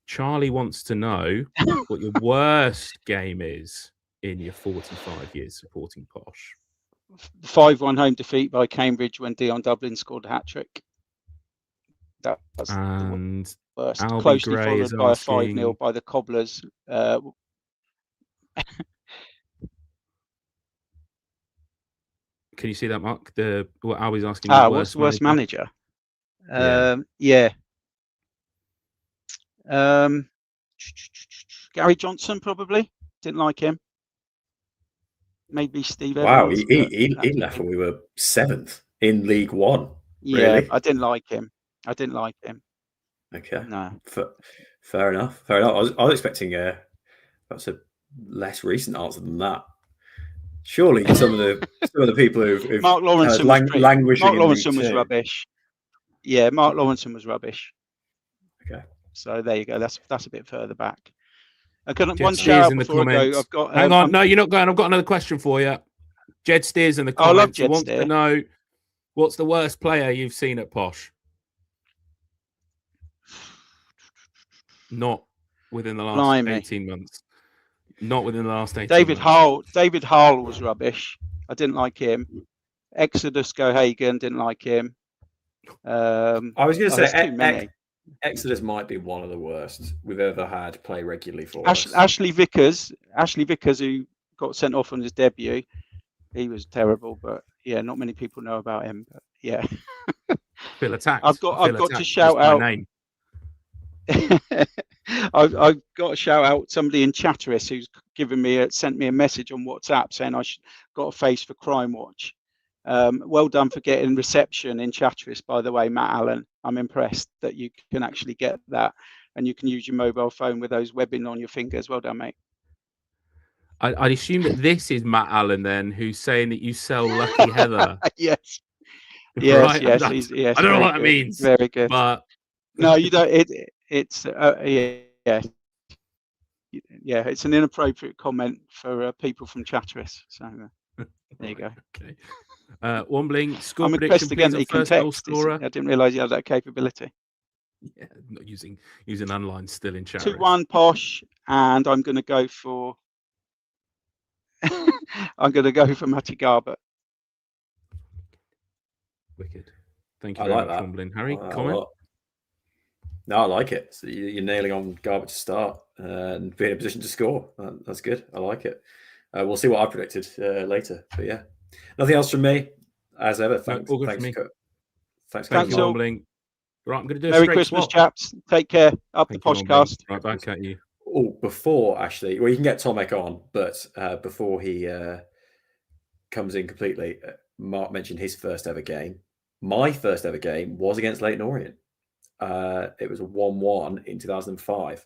Charlie wants to know what your worst game is in your 45 years supporting Posh.
5-1 home defeat by Cambridge when Dion Dublin scored a hat-trick. That's
and
the worst.
Albie
Closely
Gray
followed by a 5-0 by the Cobblers.
Can you see that, Mark? What Albie's asking.
What's the worst manager? Gary Johnston, probably. Didn't like him. Maybe Steve Evans.
Wow, he left when we were 7th in League One.
Yeah,
really?
I didn't like him.
Okay.
No.
Fair enough. I was expecting perhaps a less recent answer than that. Surely some of the people who've
Mark Lawrenson
languishing.
Mark Lawrenson was rubbish. Yeah, Mark Lawrenson was rubbish.
Okay.
So there you go. That's a bit further back. And can
Jed
one
Steers
shout out
in the
before I go?
comments.
I've got.
Hang on, no, you're not going. I've got another question for you. Jed Steers in the
I love
comments. He
Jed
wants to
Steer.
know what's the worst player you've seen at Posh. Not within the last
Blimey.
18 months. Not within the last 18
David
months.
Hull. David Hull was rubbish. I didn't like him. Exodus Gohagan, didn't like him.
I was going to
there's
say
too many.
Exodus might be one of the worst we've ever had play regularly for us.
Ashley Vickers, who got sent off on his debut, he was terrible. But yeah, not many people know about him. But yeah,
Feel attacked.
I've got to shout out.
Name.
I've got to shout out somebody in Chatteris who's sent me a message on WhatsApp saying got a face for Crime Watch. Well done for getting reception in Chatteris, by the way, Matt Allen. I'm impressed that you can actually get that, and you can use your mobile phone with those webbing on your fingers. Well done, mate.
I'd assume that this is Matt Allen then, who's saying that you sell Lucky Heather.
Yes.
Right?
Yes.
I don't know what that means.
Very good.
But
no, you don't. It's yeah. It's an inappropriate comment for people from Chatteris. So there you go.
Okay. Wombling, score
I'm
prediction,
impressed again
please,
that you
on
can
first goal
text.
scorer.
I didn't realise you had that capability.
Yeah, not using online still in chat.
2-1 Posh, and I'm going to go for Matty Garbett.
Wicked. Thank you very much, Wombling. Harry, comment?
No, I like it. So you're nailing on Garbett to start and be in a position to score. That's good. I like it. We'll see what I predicted later. But yeah, nothing else from me. As ever, thanks.
All good for me.
Thanks,
Wombling. Right, I'm going to do a
Merry
straight
Christmas,
swap.
chaps. Take care. Up the Poshcast.
Right back at you.
Oh, before actually, well, you can get Tomek on, but before he comes in completely, Mark mentioned his first ever game. My first ever game was against Leyton Orient. It was a 1-1 in 2005,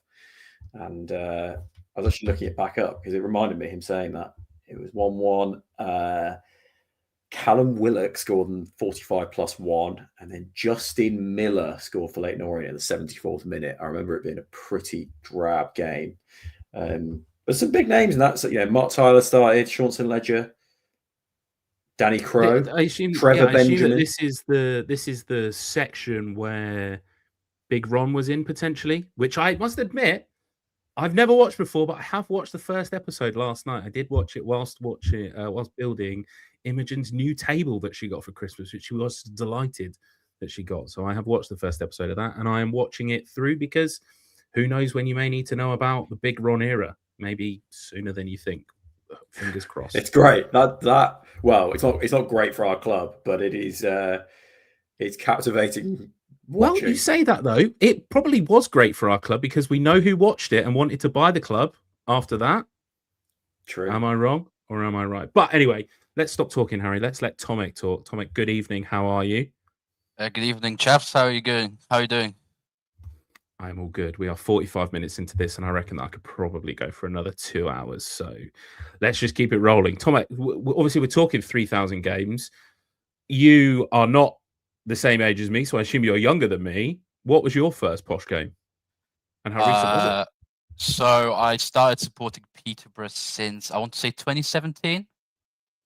and I was actually looking it back up because it reminded me him saying that it was 1-1. Callum Willock scored in 45+1, and then Justin Miller scored for Leyton Orient in the 74th minute. I remember it being a pretty drab game, but some big names in that. So, Mark Tyler started, Sean St. Ledger, Danny Crowe, Trevor Benjamin.
That this is the section where Big Ron was in potentially, which I must admit I've never watched before, but I have watched the first episode last night. I did watch it whilst building Imogen's new table that she got for Christmas, which she was delighted that she got. So I have watched the first episode of that, and I am watching it through because who knows when you may need to know about the Big Ron era, maybe sooner than you think. Fingers crossed.
It's great. Well, it's not great for our club, but it is. It's captivating. Watching.
Well, you say that though. It probably was great for our club because we know who watched it and wanted to buy the club after that.
True.
Am I wrong or am I right? But anyway, let's stop talking, Harry. Let's let Tomek talk. Tomek, good evening. How are you?
Good evening, chaps. How are you going? How are you doing?
I'm all good. We are 45 minutes into this, and I reckon that I could probably go for another 2 hours. So let's just keep it rolling. Tomek, obviously we're talking 3,000 games. You are not the same age as me, so I assume you're younger than me. What was your first Posh game? And how recent was it?
So I started supporting Peterborough since, I want to say 2017.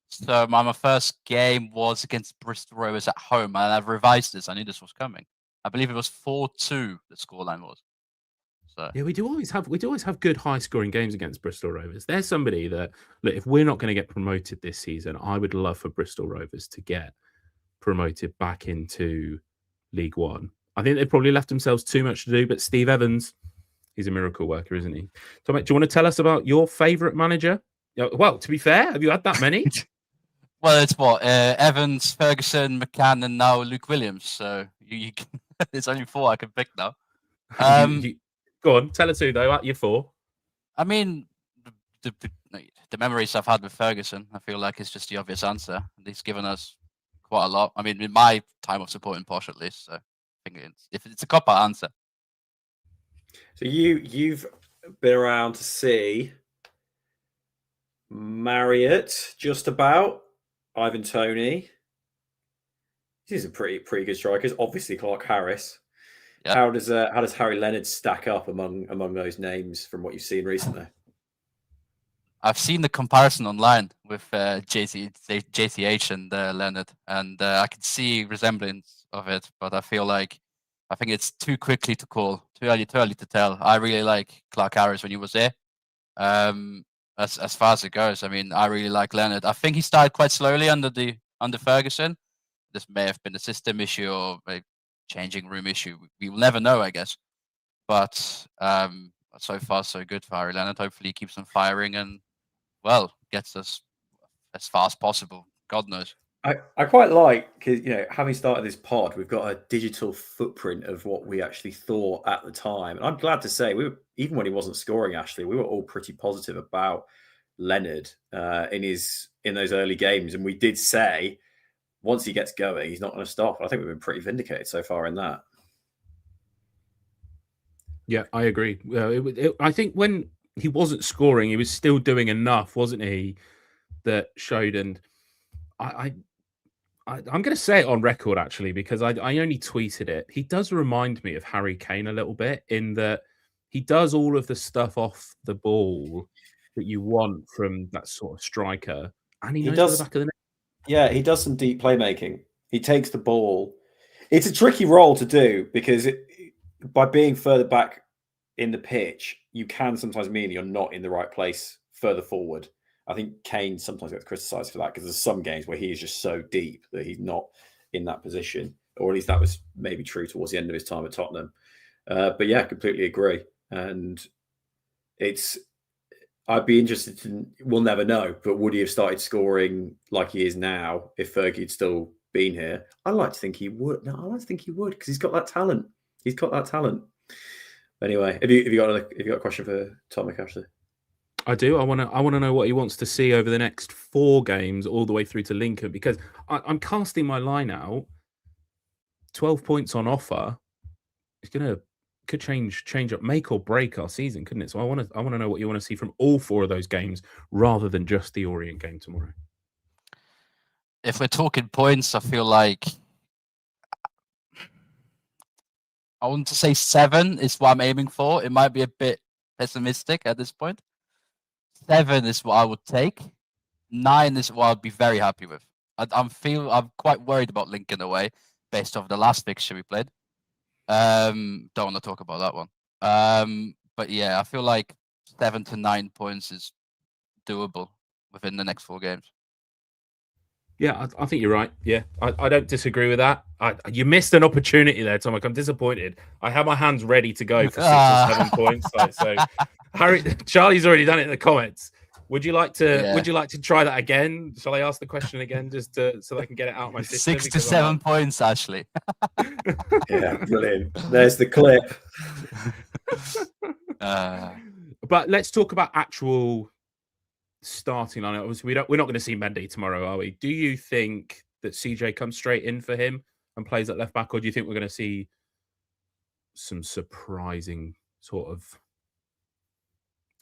So my first game was against Bristol Rovers at home, and I've revised this. I knew this was coming. I believe it was 4-2, the scoreline was. So
yeah, we do always have good high scoring games against Bristol Rovers. There's somebody that, look, if we're not going to get promoted this season, I would love for Bristol Rovers to get promoted back into League One. I think they've probably left themselves too much to do, but Steve Evans, he's a miracle worker, isn't he? Tomek, do you want to tell us about your favourite manager? Well, to be fair, have you had that many?
Well, it's Evans, Ferguson, McCann, and now Luke Williams. So you can, there's only 4 I can pick now.
Go on, tell us who though. At your 4.
I mean, the memories I've had with Ferguson, I feel like it's just the obvious answer. He's given us quite a lot. I mean, in my time of supporting Posh, at least. So I think it's a cop-out answer.
So you've been around to see Marriott, just about Ivan Toney, These are pretty good strikers. Obviously, Clark Harris.
Yep.
How does Harry Leonard stack up among those names from what you've seen recently?
I've seen the comparison online with JTH and Leonard, and I can see resemblance of it, but I think it's too quickly to call, too early to tell. I really like Clark Harris when he was there. As far as it goes, I mean, I really like Leonard. I think he started quite slowly under Ferguson. This may have been a system issue or a changing room issue. We will never know, I guess. But so far, so good for Harry Leonard. Hopefully, he keeps on firing and, well, gets us as far as possible. God knows.
I quite like, because, having started this pod, we've got a digital footprint of what we actually thought at the time. And I'm glad to say, even when he wasn't scoring, Ashley, we were all pretty positive about Leonard in those early games. And we did say, once he gets going, he's not going to stop. I think we've been pretty vindicated so far in that.
Yeah, I agree. I think when he wasn't scoring, he was still doing enough, wasn't he? That showed, and I'm going to say it on record, actually, because I only tweeted it. He does remind me of Harry Kane a little bit, in that he does all of the stuff off the ball that you want from that sort of striker, and he knows where the back of the net.
Yeah, he does some deep playmaking. He takes the ball. It's a tricky role to do, because by being further back in the pitch, you can sometimes mean you're not in the right place further forward. I think Kane sometimes gets criticised for that, because there's some games where he is just so deep that he's not in that position, or at least that was maybe true towards the end of his time at Tottenham. But yeah, completely agree. And I'd be interested to, we'll never know, but would he have started scoring like he is now if Fergie had still been here? I'd like to think he would. No, I like to think he would, because he's got that talent. He's got that talent. Anyway, have you got a question for Tom McAshley?
I do. I want to know what he wants to see over the next 4 games, all the way through to Lincoln, because I'm casting my line out. 12 points on offer. It's could change up, make or break our season, couldn't it? So I want to know what you want to see from all 4 of those games, rather than just the Orient game tomorrow.
If we're talking points, I feel like I want to say 7 is what I'm aiming for. It might be a bit pessimistic at this point. 7 is what I would take. 9 is what I'd be very happy with. I'm quite worried about Lincoln away based off the last fixture we played. Don't want to talk about that one. But yeah, I feel like 7 to 9 points is doable within the next 4 games.
Yeah, I think you're right. Yeah, I don't disagree with that. You missed an opportunity there, Tom. I'm disappointed. I have my hands ready to go for 6 or 7 points. So Charlie's already done it in the comments. Would you like to try that again? Shall I ask the question again, just so I can get it out of my system?
6 to 7 points, Ashley.
Yeah, brilliant. There's the clip.
But let's talk about actual starting line. Obviously, we're not going to see Mendy tomorrow, are we? Do you think that CJ comes straight in for him and plays at left back, or do you think we're going to see some surprising sort of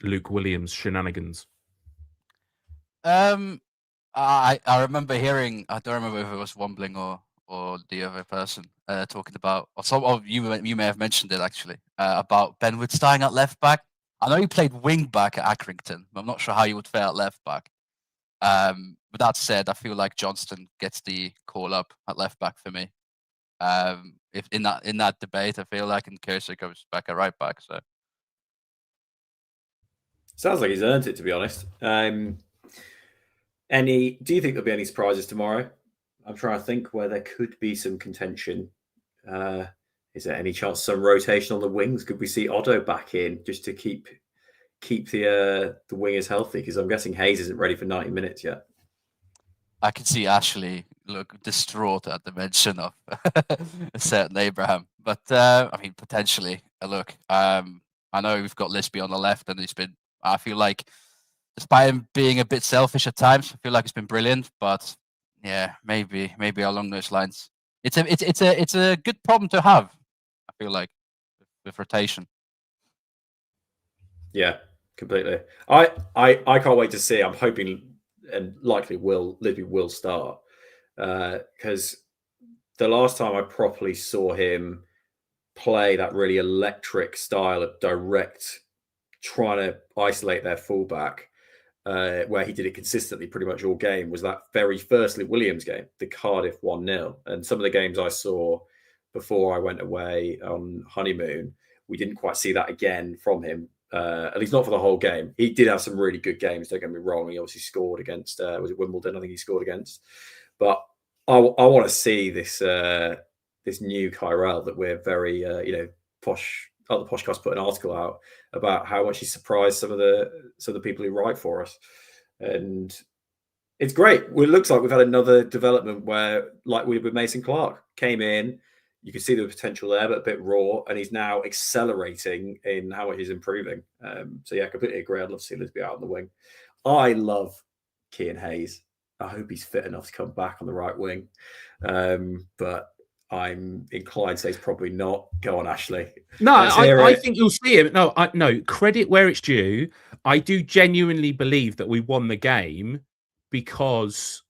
Luke Williams shenanigans?
I remember hearing, I don't remember if it was Wombling or the other person talking about, or some of you may have mentioned it actually, about Ben Wood starting at left back. I know he played wing back at Accrington, but I'm not sure how you would fare at left back. With that said, I feel like Johnston gets the call up at left back for me. If in that debate, I feel like Kioso goes back at right back. So
sounds like he's earned it, to be honest. Do you think there'll be any surprises tomorrow? I'm trying to think where there could be some contention. Is there any chance some rotation on the wings? Could we see Otto back in just to keep the wingers healthy? Because I'm guessing Hayes isn't ready for 90 minutes yet.
I can see Ashley look distraught at the mention of a certain Abraham. But I mean, potentially. Look, I know we've got Lisby on the left, and I feel like, despite him being a bit selfish at times, I feel like it's been brilliant. But yeah, maybe along those lines. It's a good problem to have, I feel like, with rotation.
Yeah, completely. I can't wait to see. I'm hoping and likely Lisby will start, because the last time I properly saw him play that really electric style of direct, trying to isolate their fullback, where he did it consistently pretty much all game, was that very first Williams game, the Cardiff 1-0. And some of the games I saw before I went away on honeymoon, we didn't quite see that again from him, at least not for the whole game. He did have some really good games, don't get me wrong. He obviously scored against, was it Wimbledon? I think he scored against. But I want to see this this new Kyrell that we're very, Posh, Up The Poshcast put an article out about how much he surprised some of the people who write for us. And it's great. Well, it looks like we've had another development where, like we did with Mason Clark, came in, you can see the potential there, but a bit raw, and he's now accelerating in how much he's improving. So yeah, I completely agree. I'd love to see Lisby out on the wing. I love Kean Hayes. I hope he's fit enough to come back on the right wing. But I'm inclined to say he's probably not. Go on, Ashley.
No, I think you'll see him. No, credit where it's due. I do genuinely believe that we won the game because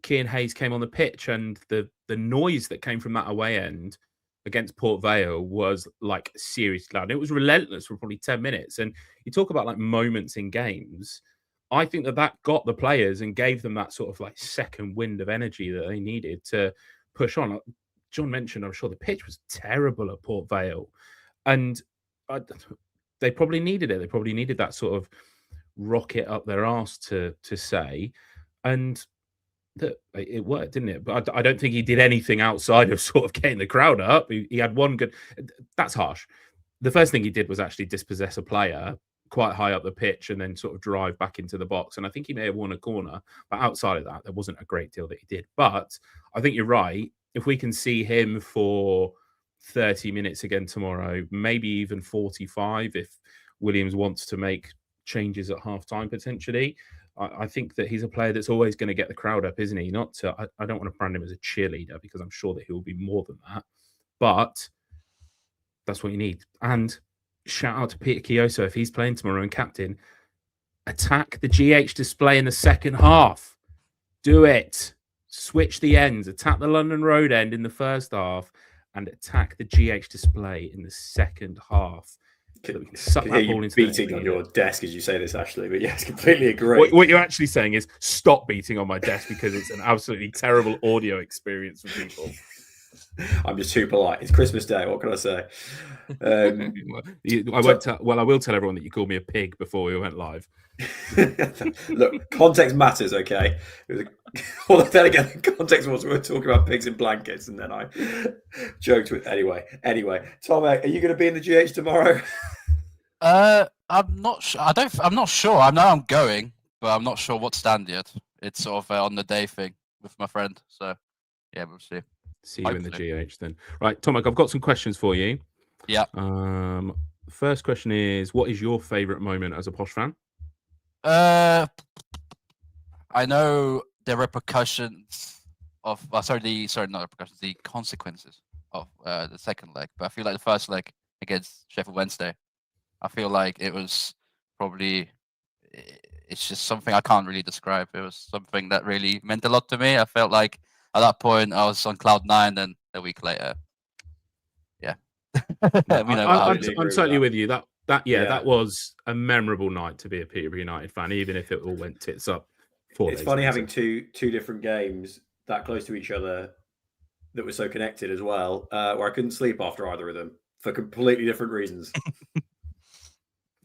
Kean Hayes came on the pitch, and the noise that came from that away end against Port Vale was like seriously loud. It was relentless for probably 10 minutes. And you talk about like moments in games. I think that got the players and gave them that sort of like second wind of energy that they needed to push on. John mentioned, I'm sure the pitch was terrible at Port Vale, and they probably needed it. They probably needed that sort of rocket up their arse to say, and that it worked, didn't it? But I don't think he did anything outside of sort of getting the crowd up. He had one good. That's harsh. The first thing he did was actually dispossess a player quite high up the pitch and then sort of drive back into the box. And I think he may have won a corner, but outside of that, there wasn't a great deal that he did. But I think you're right. If we can see him for 30 minutes again tomorrow, maybe even 45, if Williams wants to make changes at half-time potentially, I think that he's a player that's always going to get the crowd up, isn't he? I don't want to brand him as a cheerleader because I'm sure that he will be more than that. But that's what you need. And shout out to Peter Kioso if he's playing tomorrow and captain. Attack the GH display in the second half. Do it. Switch the ends. Attack the London Road end in the first half and attack the GH display in the second half. So that we can suck that ball into
beating on your desk as you say this, Ashley. But yes, completely agree.
What you're actually saying is stop beating on my desk because it's an absolutely terrible audio experience for people.
I'm just too polite. It's Christmas Day. What can I say?
I will tell everyone that you called me a pig before we went live.
Look, context matters, okay? Well, then again, context was we were talking about pigs in blankets, and then I joked with anyway. Tom, are you going to be in the GH tomorrow?
I'm not sure. I'm not sure. I know I'm going, but I'm not sure what stand yet. It's sort of on the day thing with my friend. So yeah, we'll see.
See you Hopefully. In the GH then. Right, Tomek, I've got some questions for you.
Yeah.
First question is, what is your favourite moment as a Posh fan?
I know the repercussions of the consequences of the second leg, but I feel like the first leg against Sheffield Wednesday, I feel like it was probably, it's just something I can't really describe. It was something that really meant a lot to me. I felt like at that point I was on cloud 9, and a week later, yeah.
I'm totally with you. That was a memorable night to be a Peterborough United fan, even if it all went tits up.
It's funny having two different games that close to each other that were so connected as well, where I couldn't sleep after either of them for completely different reasons.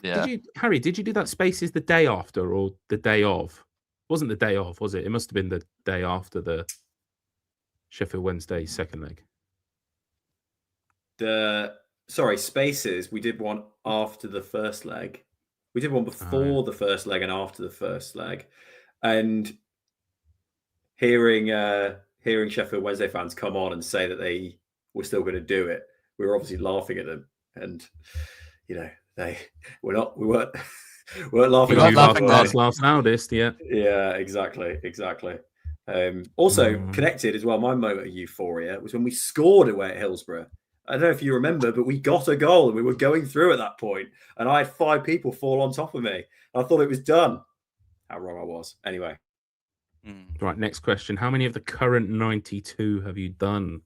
Yeah.
Harry, did you do that Spaces the day after or the day of? It wasn't the day of, was it? It must have been the day after the Sheffield Wednesday second leg.
Spaces, we did one after the first leg. We did one before the first leg and after the first leg. And hearing Sheffield Wednesday fans come on and say that they were still going to do it, we were obviously laughing at them. And we weren't laughing.
We laugh loudest, yeah.
Yeah, exactly. Also connected as well, my moment of euphoria was when we scored away at Hillsborough. I don't know if you remember, but we got a goal and we were going through at that point, and I had 5 people fall on top of me. I thought it was done. How wrong I was. Anyway.
Right, next question. How many of the current 92 have you done?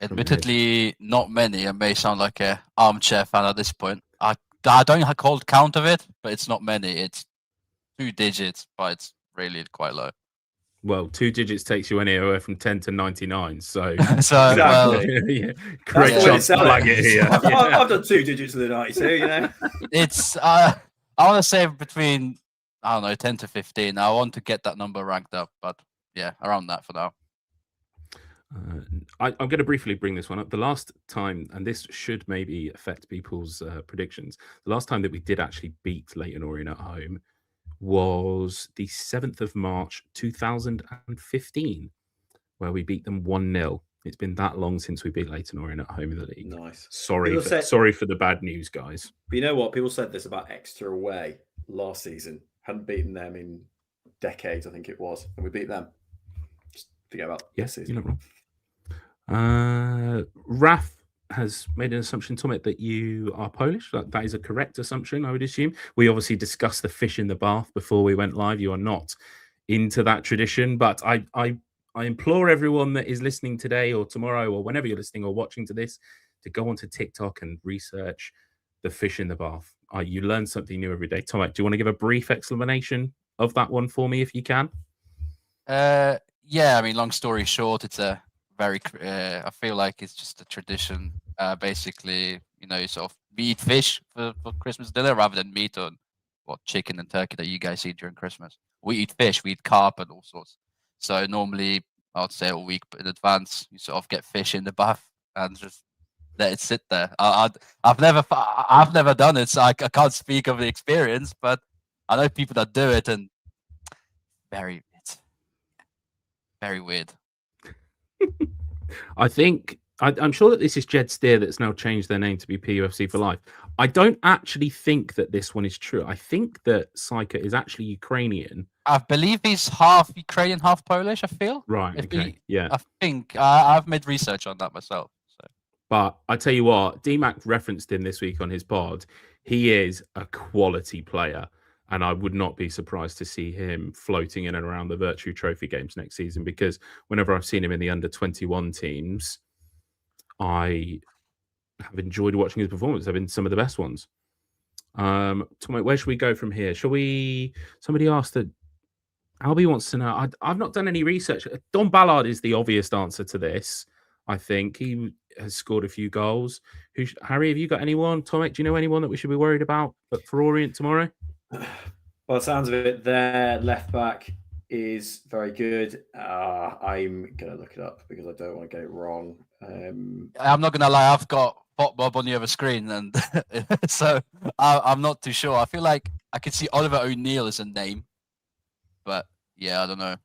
Admittedly, not many. I may sound like a armchair fan at this point. I don't hold count of it, but it's not many. It's 2 digits, but it's really quite low.
Well, 2 digits takes you anywhere from 10 to 99. So,
So well,
yeah, great
That's the way
chance to
to sell
flag
it.
it here.
I've done 2 digits of the 92, you know.
it's I want to say between 10 to 15. I want to get that number ranked up, but yeah, around that for now.
I'm going to briefly bring this one up. The last time, and this should maybe affect people's predictions, the last time that we did actually beat Leyton Orient at home was the 7th of March 2015, where we beat them 1-0. It's been that long since we beat Leyton Orient at home in the league.
Nice.
Sorry for the bad news, guys.
But you know what? People said this about Exeter away last season. Hadn't beaten them in decades, I think it was. And we beat them. Just forget about this season.
You're not wrong. Raf has made an assumption, Tomek, that you are Polish. That is a correct assumption, I would assume. We obviously discussed the fish in the bath before we went live. You are not into that tradition, but I implore everyone that is listening today or tomorrow or whenever you're listening or watching to this to go onto TikTok and research the fish in the bath. You learn something new every day. Tomek, do you want to give a brief explanation of that one for me if you can?
Yeah, I mean, long story short, it's a very I feel like it's just a tradition. Basically, sort of we eat fish for Christmas dinner rather than meat or chicken and turkey that you guys eat during Christmas. We eat fish, we eat carp and all sorts. So normally, I would say a week in advance, you sort of get fish in the bath and just let it sit there. I've never done it, so I can't speak of the experience, but I know people that do it, and it's very weird.
I think I'm sure that this is Jed Steer that's now changed their name to be PUFC for life. I don't actually think that this one is true. I think that Saika is actually Ukrainian.
I believe he's half Ukrainian, half Polish, I feel.
Right, okay, yeah.
I think I've made research on that myself. So.
But I tell you what, DMAC referenced him this week on his pod. He is a quality player, and I would not be surprised to see him floating in and around the Virtue Trophy games next season, because whenever I've seen him in the under-21 teams, I have enjoyed watching his performance. They've been some of the best ones. Tomek, where should we go from here? Somebody asked that Albie wants to know. I've not done any research. Don Ballard is the obvious answer to this. I think he has scored a few goals. Harry, have you got anyone? Tomek, do you know anyone that we should be worried about for Orient tomorrow?
By the sounds of it, their left back is very good. I'm going to look it up because I don't want to get it wrong.
I'm not going to lie, I've got Bob on the other screen, and so I'm not too sure. I feel like I could see Oliver O'Neill as a name, but yeah, I don't know.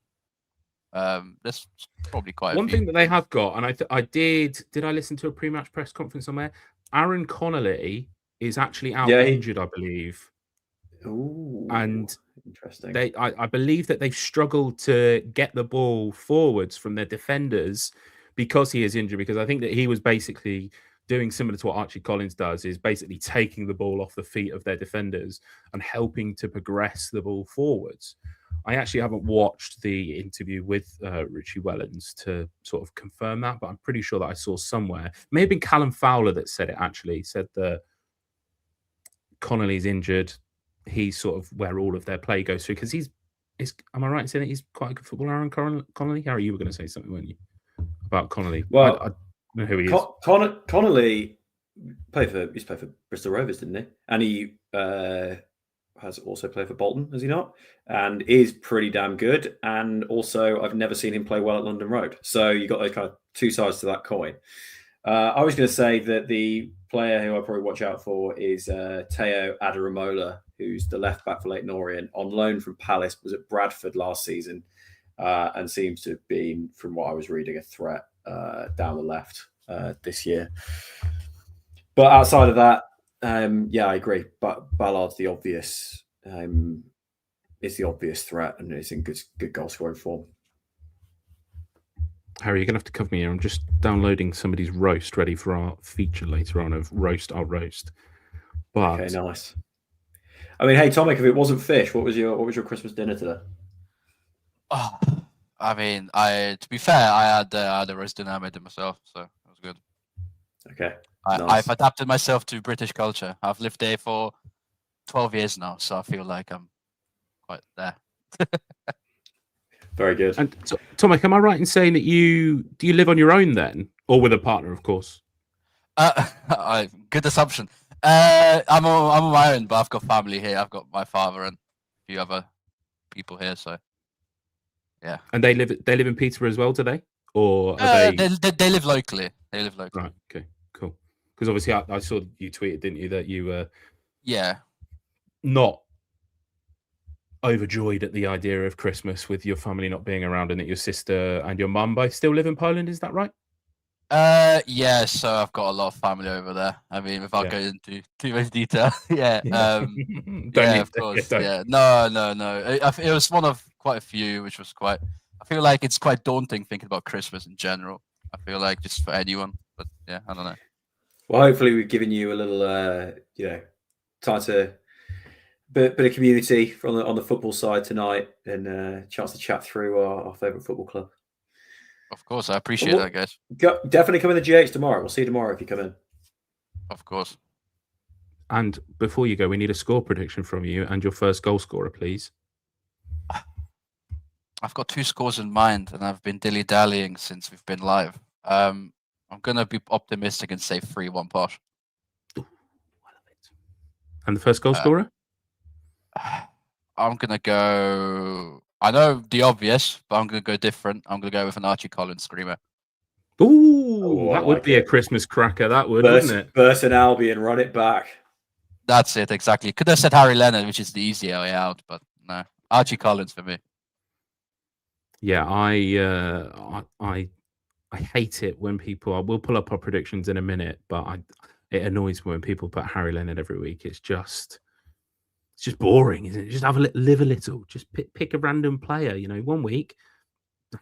There's probably quite
one thing that they have got, and I did I listen to a pre-match press conference on there? Aaron Connolly is actually out injured, I believe.
Ooh,
and
interesting.
I believe that they've struggled to get the ball forwards from their defenders because he is injured, because I think that he was basically doing similar to what Archie Collins does, is basically taking the ball off the feet of their defenders and helping to progress the ball forwards. I actually haven't watched the interview with Richie Wellens to sort of confirm that, but I'm pretty sure that I saw somewhere. It may have been Callum Fowler that said it, actually, said that Connolly's injured. He's sort of where all of their play goes through, because am I right in saying that he's quite a good footballer, Aaron Connolly? Harry, you were going to say something, weren't you, about Connolly?
Well,
I don't know who he is.
Connolly used to play for Bristol Rovers, didn't he? And he has also played for Bolton, has he not? And is pretty damn good. And also, I've never seen him play well at London Road. So you got those kind of two sides to that coin. I was going to say that the player who I probably watch out for is Teo Adaramola, who's the left back for Leyton Orient, on loan from Palace, was at Bradford last season, and seems to have been, from what I was reading, a threat down the left this year. But outside of that, I agree. But Ballard's the obvious. It's the obvious threat, and it's in good goal scoring form.
Harry, you're going to have to cover me here. I'm just downloading somebody's roast ready for our feature later on of Roast Our Roast. But
okay, nice. I mean, hey, Tomek, if it wasn't fish, what was your Christmas dinner today?
I mean, to be fair, I had the roast dinner. I made it myself, so it was good.
Okay.
Nice.
Nice.
I've adapted myself to British culture. I've lived there for 12 years now, so I feel like I'm quite there.
Very good.
And Tomek, am I right in saying that do you live on your own then, or with a partner, of course?
Good assumption. I'm on my own, but I've got family here. I've got my father and a few other people here. So, yeah.
And they live in Peterborough as well, do they? Or are
they live locally? They live locally.
Right. Okay. Cool. Because obviously, I saw you tweeted, didn't you, that you were not overjoyed at the idea of Christmas with your family not being around, and that your sister and your mum both still live in Poland. Is that right?
Yeah. So I've got a lot of family over there. I mean, without going into too much detail, yeah. Of course. Yeah. No. It was one of quite a few, which was quite. I feel like it's quite daunting thinking about Christmas in general. I feel like just for anyone, but yeah, I don't know.
Well, hopefully we've given you a little, time to bit of community on the football side tonight, and a chance to chat through our favourite football club.
Of course, I appreciate that, guys.
Definitely come in the GH tomorrow. We'll see you tomorrow if you come in.
Of course.
And before you go, we need a score prediction from you and your first goal scorer, please.
I've got 2 scores in mind, and I've been dilly-dallying since we've been live. I'm going to be optimistic and say 3-1 Posh.
Ooh, I love it. And the first goal scorer?
I'm going to go... I know the obvious, but I'm going to go different. I'm going to go with an Archie Collins screamer.
Ooh, that would be a Christmas cracker, that would, wouldn't it?
Burton Albion, run it back.
That's it, exactly. Could have said Harry Leonard, which is the easier way out, but no. Archie Collins for me.
Yeah, I hate it when people... We'll pull up our predictions in a minute, but it annoys me when people put Harry Leonard every week. It's just boring, isn't it? Just live a little. Just pick a random player. You know, one week,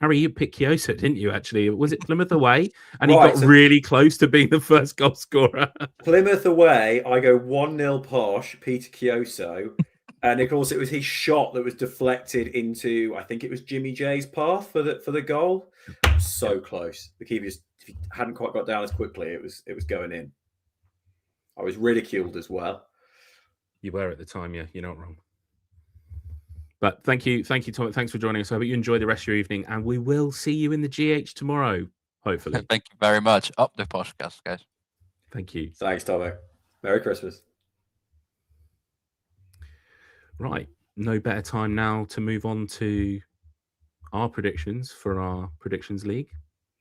Harry, you picked Kioso, didn't you? Actually, was it Plymouth away? And he got really close to being the first goal scorer.
Plymouth away, I go 1-0 Posh, Peter Kioso, and of course it was his shot that was deflected into, I think it was Jimmy J's path for the goal. So close. The keeper just, if he hadn't quite got down as quickly, it was going in. I was ridiculed as well.
You were at the time, yeah. You're not wrong. But thank you, Tom. Thanks for joining us. I hope you enjoy the rest of your evening, and we will see you in the GH tomorrow, hopefully.
Thank you very much. Up the Poshcast, guys.
Thank you.
Thanks, Tommy. Merry Christmas.
Right. No better time now to move on to our predictions for our Predictions League.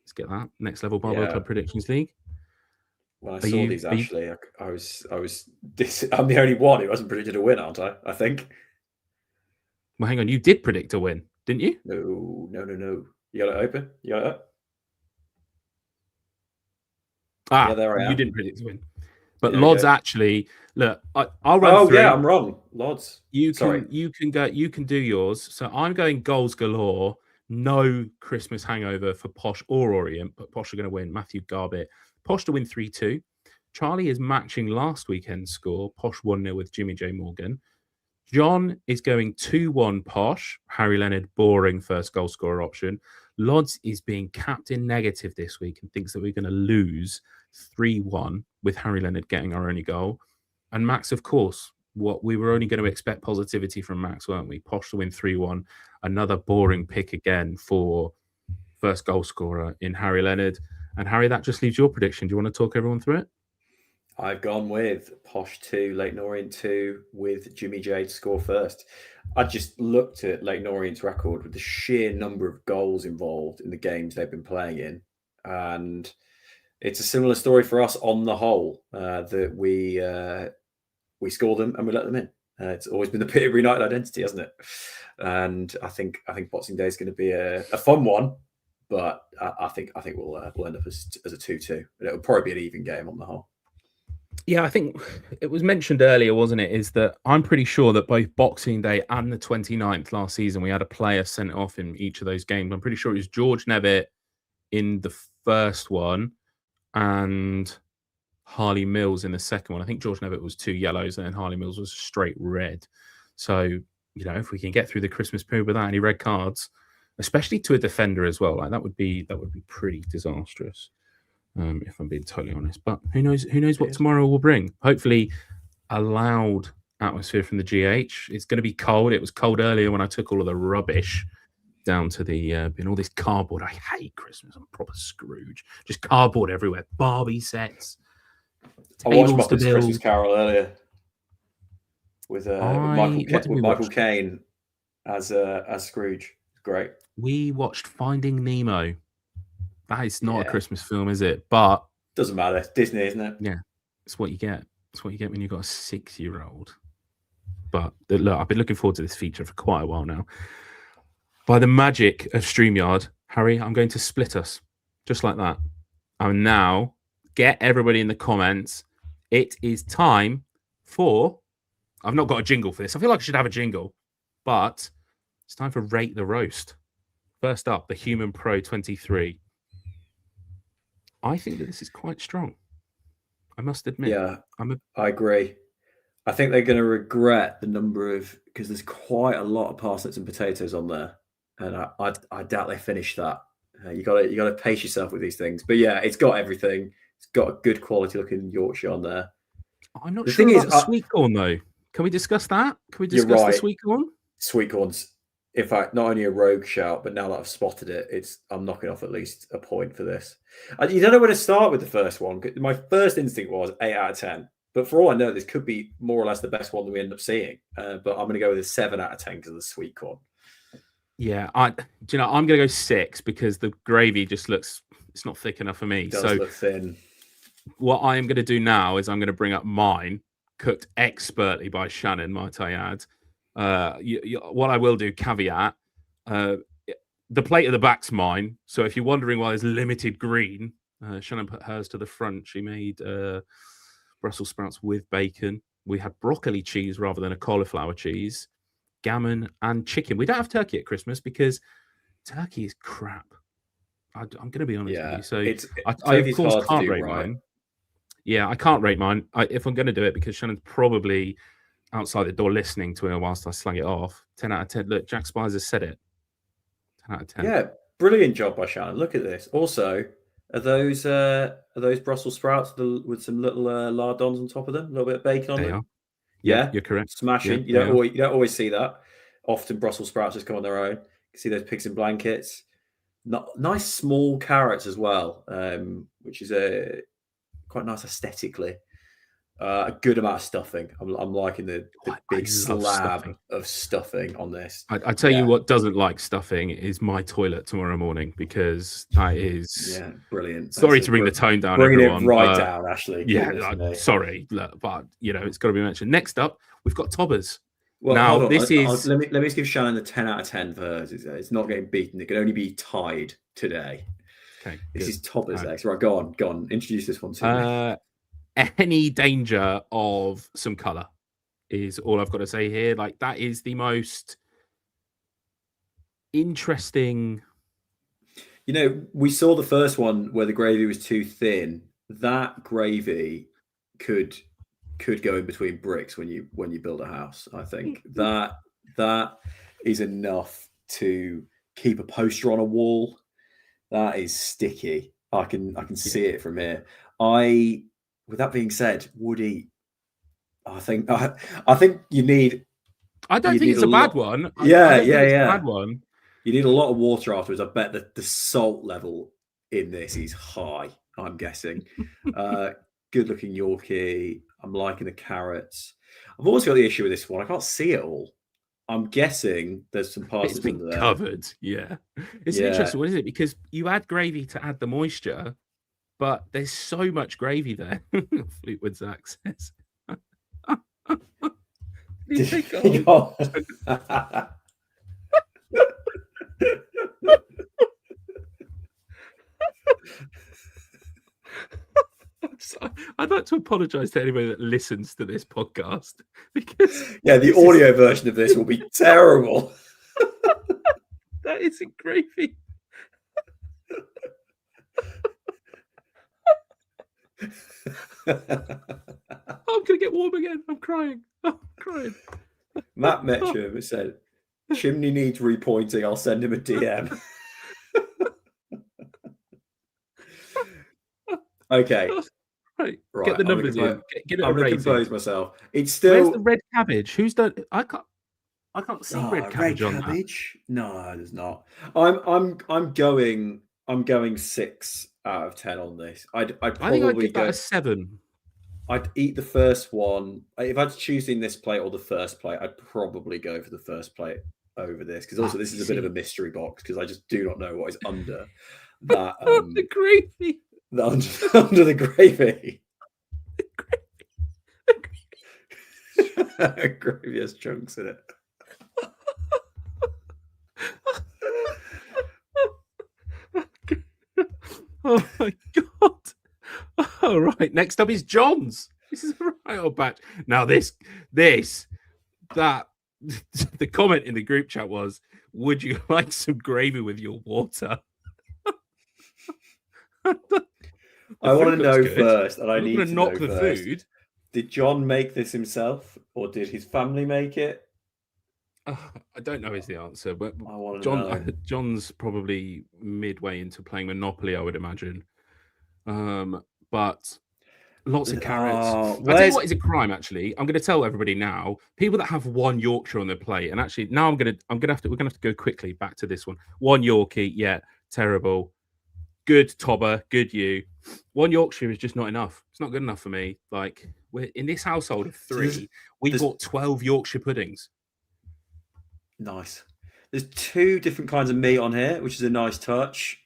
Let's get that. Next Level Barbell Club Predictions League.
When I saw these, Ashley, I'm the only one who hasn't predicted a win, aren't I? I think.
Well, hang on. You did predict a win, didn't you?
No. You got it open? You got it?
Yeah,
there I am.
You didn't predict a win. But Lods actually, look, I'll run through.
Oh, yeah, I'm wrong. Lods.
You can do yours. So I'm going goals galore. No Christmas hangover for Posh or Orient, but Posh are going to win. Matthew Garbett. Posh to win 3-2. Charlie is matching last weekend's score. Posh 1-0 with Jimmy J. Morgan. John is going 2-1 Posh. Harry Leonard, boring first goal scorer option. Lods is being captain negative this week and thinks that we're going to lose 3-1 with Harry Leonard getting our only goal. And Max, of course, what we were only going to expect positivity from Max, weren't we? Posh to win 3-1. Another boring pick again for first goal scorer in Harry Leonard. And Harry, that just leaves your prediction. Do you want to talk everyone through it?
I've gone with Posh 2, Leyton Orient 2, with Jimmy J to score first. I just looked at Leyton Orient's record with the sheer number of goals involved in the games they've been playing in. And it's a similar story for us on the whole, that we score them and we let them in. It's always been the Peterborough United identity, hasn't it? And I think Boxing Day is going to be a fun one, but I think we'll end up as a 2-2. It'll probably be an even game on the whole.
Yeah, I think it was mentioned earlier, wasn't it? Is that I'm pretty sure that both Boxing Day and the 29th last season, we had a player sent off in each of those games. I'm pretty sure it was George Nevitt in the first one and Harley Mills in the second one. I think George Nevitt was 2 yellows and then Harley Mills was straight red. So, if we can get through the Christmas period without any red cards, especially to a defender as well. Like that would be pretty disastrous, if I'm being totally honest. But who knows what tomorrow will bring? Hopefully, a loud atmosphere from the GH. It's going to be cold. It was cold earlier when I took all of the rubbish down to the bin. All this cardboard. I hate Christmas. I'm a proper Scrooge. Just cardboard everywhere. Barbie sets.
I watched
tables to
Muppets
build.
Christmas Carol earlier with Michael Caine as Scrooge. Great.
We watched Finding Nemo. That is not a Christmas film, is it? But
doesn't matter. It's Disney, isn't it?
Yeah, it's what you get. It's what you get when you've got a 6-year-old. But look, I've been looking forward to this feature for quite a while now. By the magic of StreamYard, Harry, I'm going to split us just like that. And now get everybody in the comments. It is time for. I've not got a jingle for this. I feel like I should have a jingle, but it's time for Rate the Roast. First up, the Human Pro 23. I think that this is quite strong. I must admit.
Yeah, I agree. I think they're going to regret the number of, because there's quite a lot of parsnips and potatoes on there, and I doubt they finish that. You got to pace yourself with these things. But yeah, it's got everything. It's got a good quality looking Yorkshire on there.
I'm not sure about the sweet corn though. Can we discuss that? Can we discuss the sweet corn?
Sweet corn's, in fact, not only a rogue shout, but now that I've spotted it, I'm knocking off at least a point for this. You don't know where to start with the first one. My first instinct was 8 out of 10. But for all I know, this could be more or less the best one that we end up seeing. But I'm going to go with a 7 out of 10 because of the sweet corn.
Yeah, I'm going to go 6 because the gravy just looks, it's not thick enough for me.
It does look thin.
What I am going to do now is I'm going to bring up mine, cooked expertly by Shannon, might I add. What I will do, caveat, the plate at the back's mine. So if you're wondering why there's limited green, Shannon put hers to the front. She made Brussels sprouts with bacon. We had broccoli cheese rather than a cauliflower cheese, gammon and chicken. We don't have turkey at Christmas because turkey is crap. I'm going to be honest with you. So I of course can't rate mine. Yeah, I can't rate mine. If I'm going to do it, because Shannon's probably outside the door listening to it whilst I slang it off. 10 out of 10. Look, Jack Spicer said it. 10 out of 10.
Yeah, brilliant job by Shannon. Look at this. Also, are those Brussels sprouts with some little lardons on top of them? A little bit of bacon on them?
Are.
Yeah,
you're correct.
Smashing.
Yeah,
you don't always see that. Often Brussels sprouts just come on their own. You can see those pigs in blankets. Nice small carrots as well, which is quite nice aesthetically. A good amount of stuffing. I'm liking the big slab of stuffing on this.
I tell you what doesn't like stuffing is my toilet tomorrow morning, because that is
brilliant.
Sorry to bring the tone down,
bringing
everyone.
It right down, Ashley.
Yeah, sorry, but it's got to be mentioned. Next up, we've got Tobbers.
Well,
now
let me just give Shannon the 10 out of 10 for hers. It's not getting beaten. It can only be tied today.
Okay,
this is Tobbers next. Right, go on. Introduce this one to me.
Any danger of some colour is all I've got to say here. Like, that is the most interesting.
We saw the first one where the gravy was too thin. That gravy could go in between bricks when you build a house. I think that is enough to keep a poster on a wall. That is sticky. I can see it from here. With that being said, Woody, I think you need.
I don't think it's a bad one.
Yeah.
Bad one.
You need a lot of water afterwards. I bet that the salt level in this is high. I'm guessing. Good looking Yorkie. I'm liking the carrots. I've always got the issue with this one. I can't see it all. I'm guessing there's some parts
it's been covered. Yeah, it's interesting. What is it? Because you add gravy to add the moisture, but there's so much gravy there. Fleetwood Zach says. I'd like to apologise to anybody that listens to this podcast, because
the audio version of this will be terrible.
That isn't gravy. I'm gonna get warm again. I'm crying.
Matt Metcham said, Chimney needs repointing. I'll send him a DM. Okay.
Right.
Right.
Get the numbers in. Get it
I'm
a
going to
rating.
compose myself. It's
Where's
still.
the red cabbage? Who's done? I can't see red cabbage on that.
No, there's not. I'm going 6 out of 10 on this.
I think I'd
probably
give that a 7.
I'd eat the first one. If I had to choose in this plate or the first plate, I'd probably go for the first plate over this, because also this is a bit of a mystery box, because I just do not know what is under that.
The gravy.
Under the gravy. Gravy has chunks in it.
Oh my god! All right, next up is John's. This is a right old batch. Now the comment in the group chat was, "Would you like some gravy with your water?"
I want to know
good.
first, and I
I'm
need
gonna
to
knock
know
the
first.
food.
Did John make this himself, or did his family make it?
I don't know is the answer, but
I want to know.
John's probably midway into playing Monopoly, I would imagine. But lots of carrots. I'll tell you what is a crime, actually. I'm going to tell everybody now. People that have one Yorkshire on their plate, and actually now we're going to have to go quickly back to this one. One Yorkie, yeah, terrible. Good Tobber, good you. One Yorkshire is just not enough. It's not good enough for me. Like, we're in this household of 3, we bought 12 Yorkshire puddings.
Nice. There's 2 different kinds of meat on here, which is a nice touch.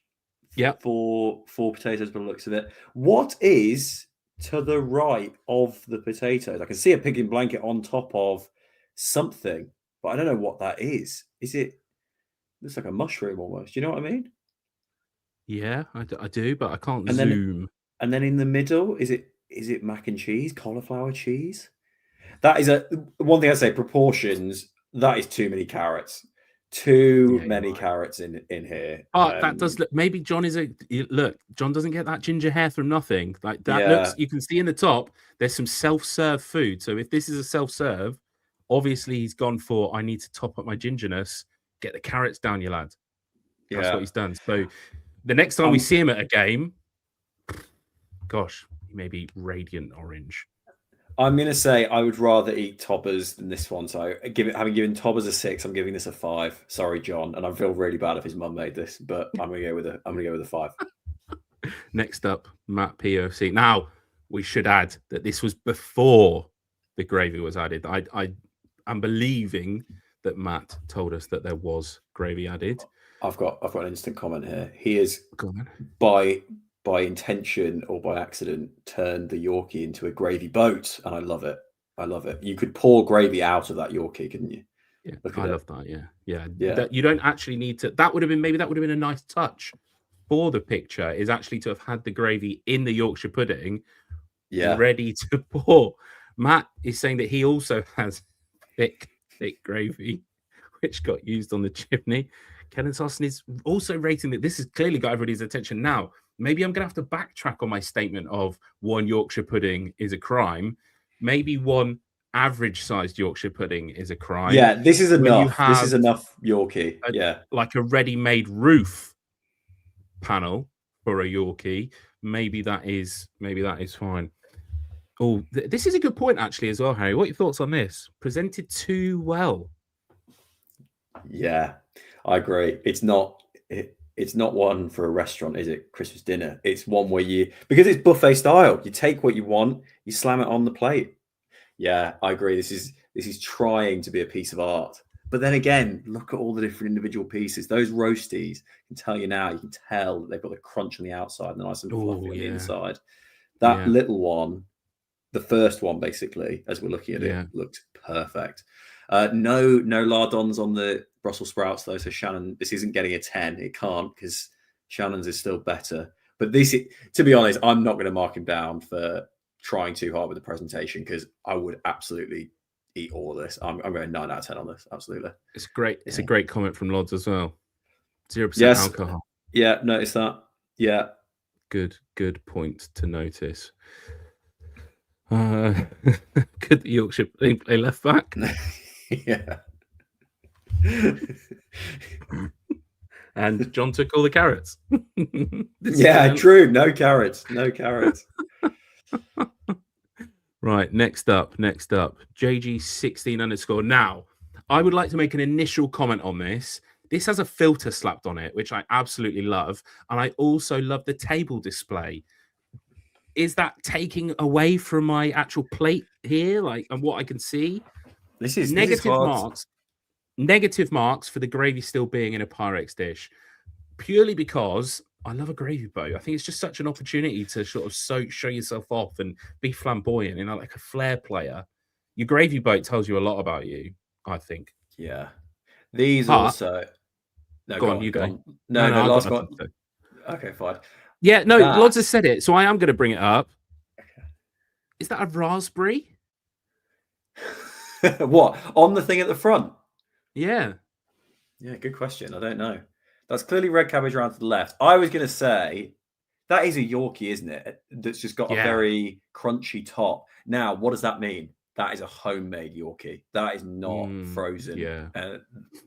Yeah.
For potatoes, by the looks of it. What is to the right of the potatoes? I can see a pig in blanket on top of something, but I don't know what that is. Is it? Looks like a mushroom almost. Do you know what I mean?
Yeah, I do, but I can't zoom.
And then in the middle, is it mac and cheese, cauliflower cheese? That is one thing I say. Proportions. That is too many carrots. Too many carrots in here.
But that does look. Maybe John John doesn't get that ginger hair from nothing. Like that looks. You can see in the top. There's some self-serve food. So if this is a self-serve, obviously he's gone for. I need to top up my gingerness. Get the carrots down, you lad. That's what he's done. So the next time we see him at a game, gosh, he may be radiant orange.
I'm going to say I would rather eat Tobbers than this one. So having given Tobbers a 6, I'm giving this a 5. Sorry, John, and I feel really bad if his mum made this, but I'm going to go with a 5.
Next up, Matt PUFC. Now we should add that this was before the gravy was added. I am believing that Matt told us that there was gravy added.
I've got an instant comment here. He is by intention or by accident turned the Yorkie into a gravy boat, and I love it. You could pour gravy out of that Yorkie, couldn't you?
Yeah, I love that. Yeah. That you don't actually need to. That would have been a nice touch for the picture. Is actually to have had the gravy in the Yorkshire pudding, ready to pour. Matt is saying that he also has thick gravy, which got used on the chimney. Ken Austin is also rating that this has clearly got everybody's attention now. Maybe I'm going to have to backtrack on my statement of one Yorkshire pudding is a crime. Maybe one average-sized Yorkshire pudding is a crime.
Yeah, this is enough. This is enough Yorkie.
Like a ready-made roof panel for a Yorkie. Maybe that is fine. Oh, this is a good point actually as well, Harry. What are your thoughts on this? Presented too well.
Yeah, I agree. It's not one for a restaurant, is it? Christmas dinner. It's one where because it's buffet style, you take what you want, you slam it on the plate. Yeah, I agree. This is trying to be a piece of art. But then again, look at all the different individual pieces. Those roasties, I can tell you now, you can tell that they've got the crunch on the outside and the nice and fluffy on the inside. That little one, the first one, basically, as we're looking at it, looked perfect. No lardons on the Brussels sprouts, though. So Shannon, this isn't getting a 10. It can't, because Shannon's is still better. But to be honest, I'm not going to mark him down for trying too hard with the presentation, because I would absolutely eat all of this. I'm going 9 out of 10 on this. Absolutely. It's
great. It's a great comment from Lods as well. 0% alcohol.
Yeah, notice that. Yeah.
Good point to notice. Could the Yorkshire play left back?
Yeah.
And John took all the carrots.
Yeah, true. No carrots. No carrots.
Right, next up, JG16_. Now, I would like to make an initial comment on this. This has a filter slapped on it, which I absolutely love. And I also love the table display. Is that taking away from my actual plate here, like, and what I can see?
This is
marks. Negative marks for the gravy still being in a Pyrex dish, purely because I love a gravy boat. I think it's just such an opportunity to sort of show yourself off and be flamboyant, like a flair player. Your gravy boat tells you a lot about you, I think.
Yeah. These also. No,
go on, you go.
No, last one. Okay, fine.
Yeah, no, Lods has said it, so I am going to bring it up. Okay. Is that a raspberry?
What? On the thing at the front?
Yeah.
Yeah, good question. I don't know. That's clearly red cabbage around to the left. I was going to say that is a Yorkie, isn't it? That's just got a very crunchy top. Now, what does that mean? That is a homemade Yorkie. That is not frozen.
Yeah.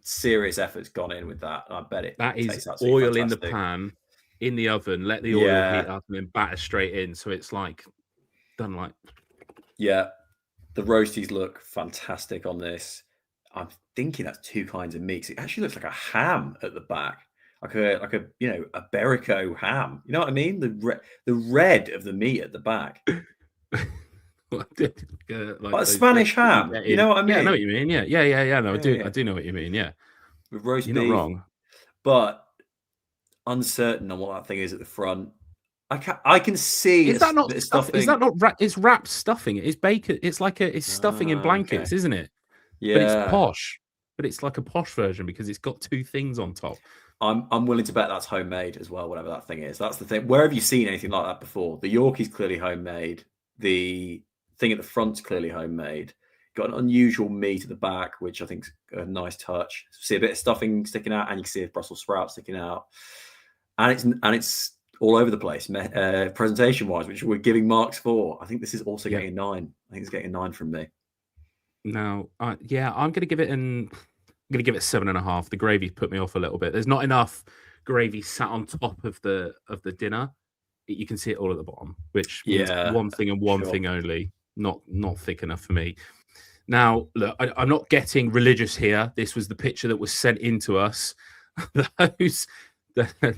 Serious effort's gone in with that. And I bet it.
That is oil in the pan, in the oven. Let the oil heat up and then batter straight in. So it's like done like.
Yeah. The roasties look fantastic on this. I'm thinking that's two kinds of meat. It actually looks like a ham at the back, like a a Berico ham. You know what I mean? The red of the meat at the back, like a Spanish ham. You know what I mean?
Yeah, I know what you mean. Yeah. No, I do know what you mean. Yeah,
with roast beef.
You're not wrong,
but uncertain on what that thing is at the front. I can see.
Is that not stuffing? Is that not? It's wrapped stuffing. It's bacon. It's like it's stuffing in blankets, isn't it?
Yeah,
but it's posh. But it's like a posh version because it's got two things on top.
I'm willing to bet that's homemade as well, whatever that thing is. That's the thing. Where have you seen anything like that before? The Yorkie's clearly homemade. The thing at the front's clearly homemade. Got an unusual meat at the back, which I think's a nice touch. See a bit of stuffing sticking out, and you can see a Brussels sprout sticking out. And it's all over the place, presentation-wise, which we're giving marks for. I think this is also getting a 9. I think it's getting a 9 from me.
Now, I'm going to give it 7.5. The gravy put me off a little bit. There's not enough gravy sat on top of the dinner. You can see it all at the bottom, which means one thing and one thing only. Not thick enough for me. Now, look, I'm not getting religious here. This was the picture that was sent in to us.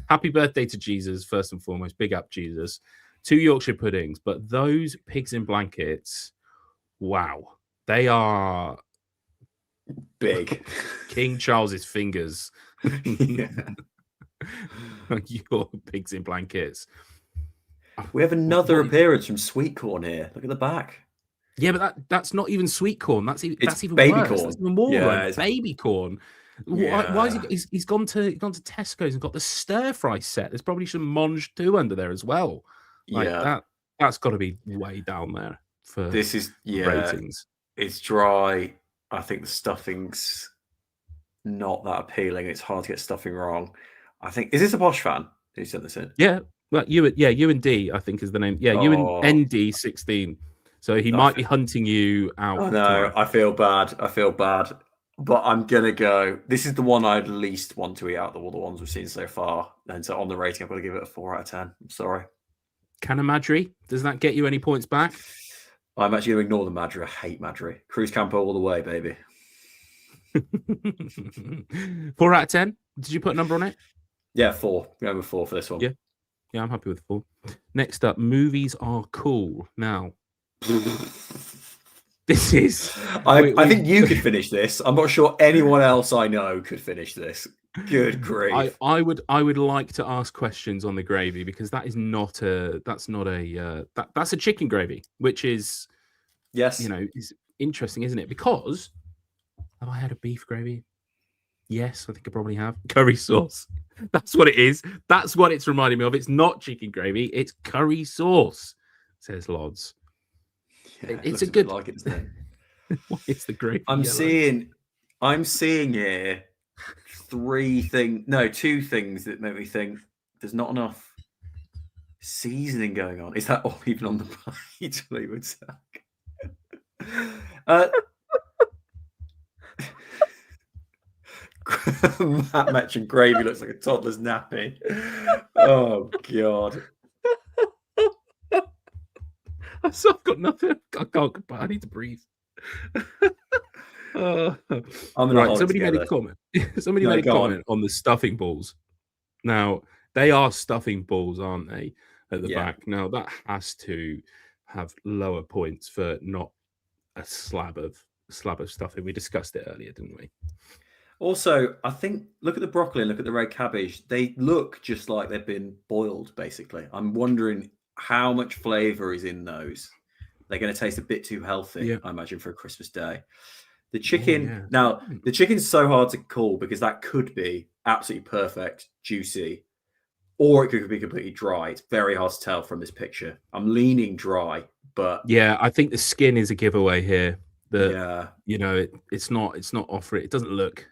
Happy birthday to Jesus, first and foremost. Big up, Jesus. 2 Yorkshire puddings, but those pigs in blankets, wow. They are
big.
King Charles's fingers. Your pigs in blankets.
We have another appearance from sweet corn here. Look at the back.
Yeah, but that's not even sweet corn. That's even
baby
worse.
corn.
That's even more like baby corn. Why is he's gone to Tesco's and got the stir fry set? There's probably some Monge 2 under there as well. That's got to be way down there for
this is
ratings.
It's dry. I think the stuffing's not that appealing. It's hard to get stuffing wrong. I think, is this a Posh fan who sent this in?
Yeah. Well, UND, I think is the name. Yeah, UND16. So he might be hunting you out.
Oh, no, I feel bad. But I'm going to go. This is the one I'd least want to eat out of all the ones we've seen so far. And so on the rating, I've got to give it a 4 out of 10. I'm sorry.
Canna does that get you any points back?
I'm actually going to ignore the Madri. I hate Madri. Cruise Campo all the way, baby.
4 out of 10. Did you put a number on it?
Yeah, 4. We're going with 4 for this one.
Yeah, I'm happy with 4. Next up, movies are cool. Now, this is.
I think you could finish this. I'm not sure anyone else I know could finish this. Good grief.
I would like to ask questions on the gravy because that's a chicken gravy, which is is interesting, isn't it? Because have I had a beef gravy? Yes, I think I probably have. Curry sauce. That's what it is. That's what it's reminding me of. It's not chicken gravy. It's curry sauce, says Lods.
Yeah,
it's a good.
Like it, isn't it?
What is the gravy?
I'm seeing here 2 things that make me think there's not enough seasoning going on. Is that all even on the plate? We would say. Matt mentioned gravy looks like a toddler's nappy. Oh God.
I've got nothing. I can't. I need to breathe. Right. Somebody made a comment. Somebody made a comment on the stuffing balls. Now they are stuffing balls, aren't they? At the back. Now that has to have lower points for not a slab of stuffing. We discussed it earlier, didn't we?
Also, I think look at the broccoli and look at the red cabbage. They look just like they've been boiled, basically. I'm wondering how much flavour is in those. They're going to taste a bit too healthy, I imagine, for a Christmas day. The chicken, now, the chicken's so hard to call because that could be absolutely perfect, juicy, or it could be completely dry. It's very hard to tell from this picture. I'm leaning dry, but...
Yeah, I think the skin is a giveaway here. You know, it's not offering. It doesn't look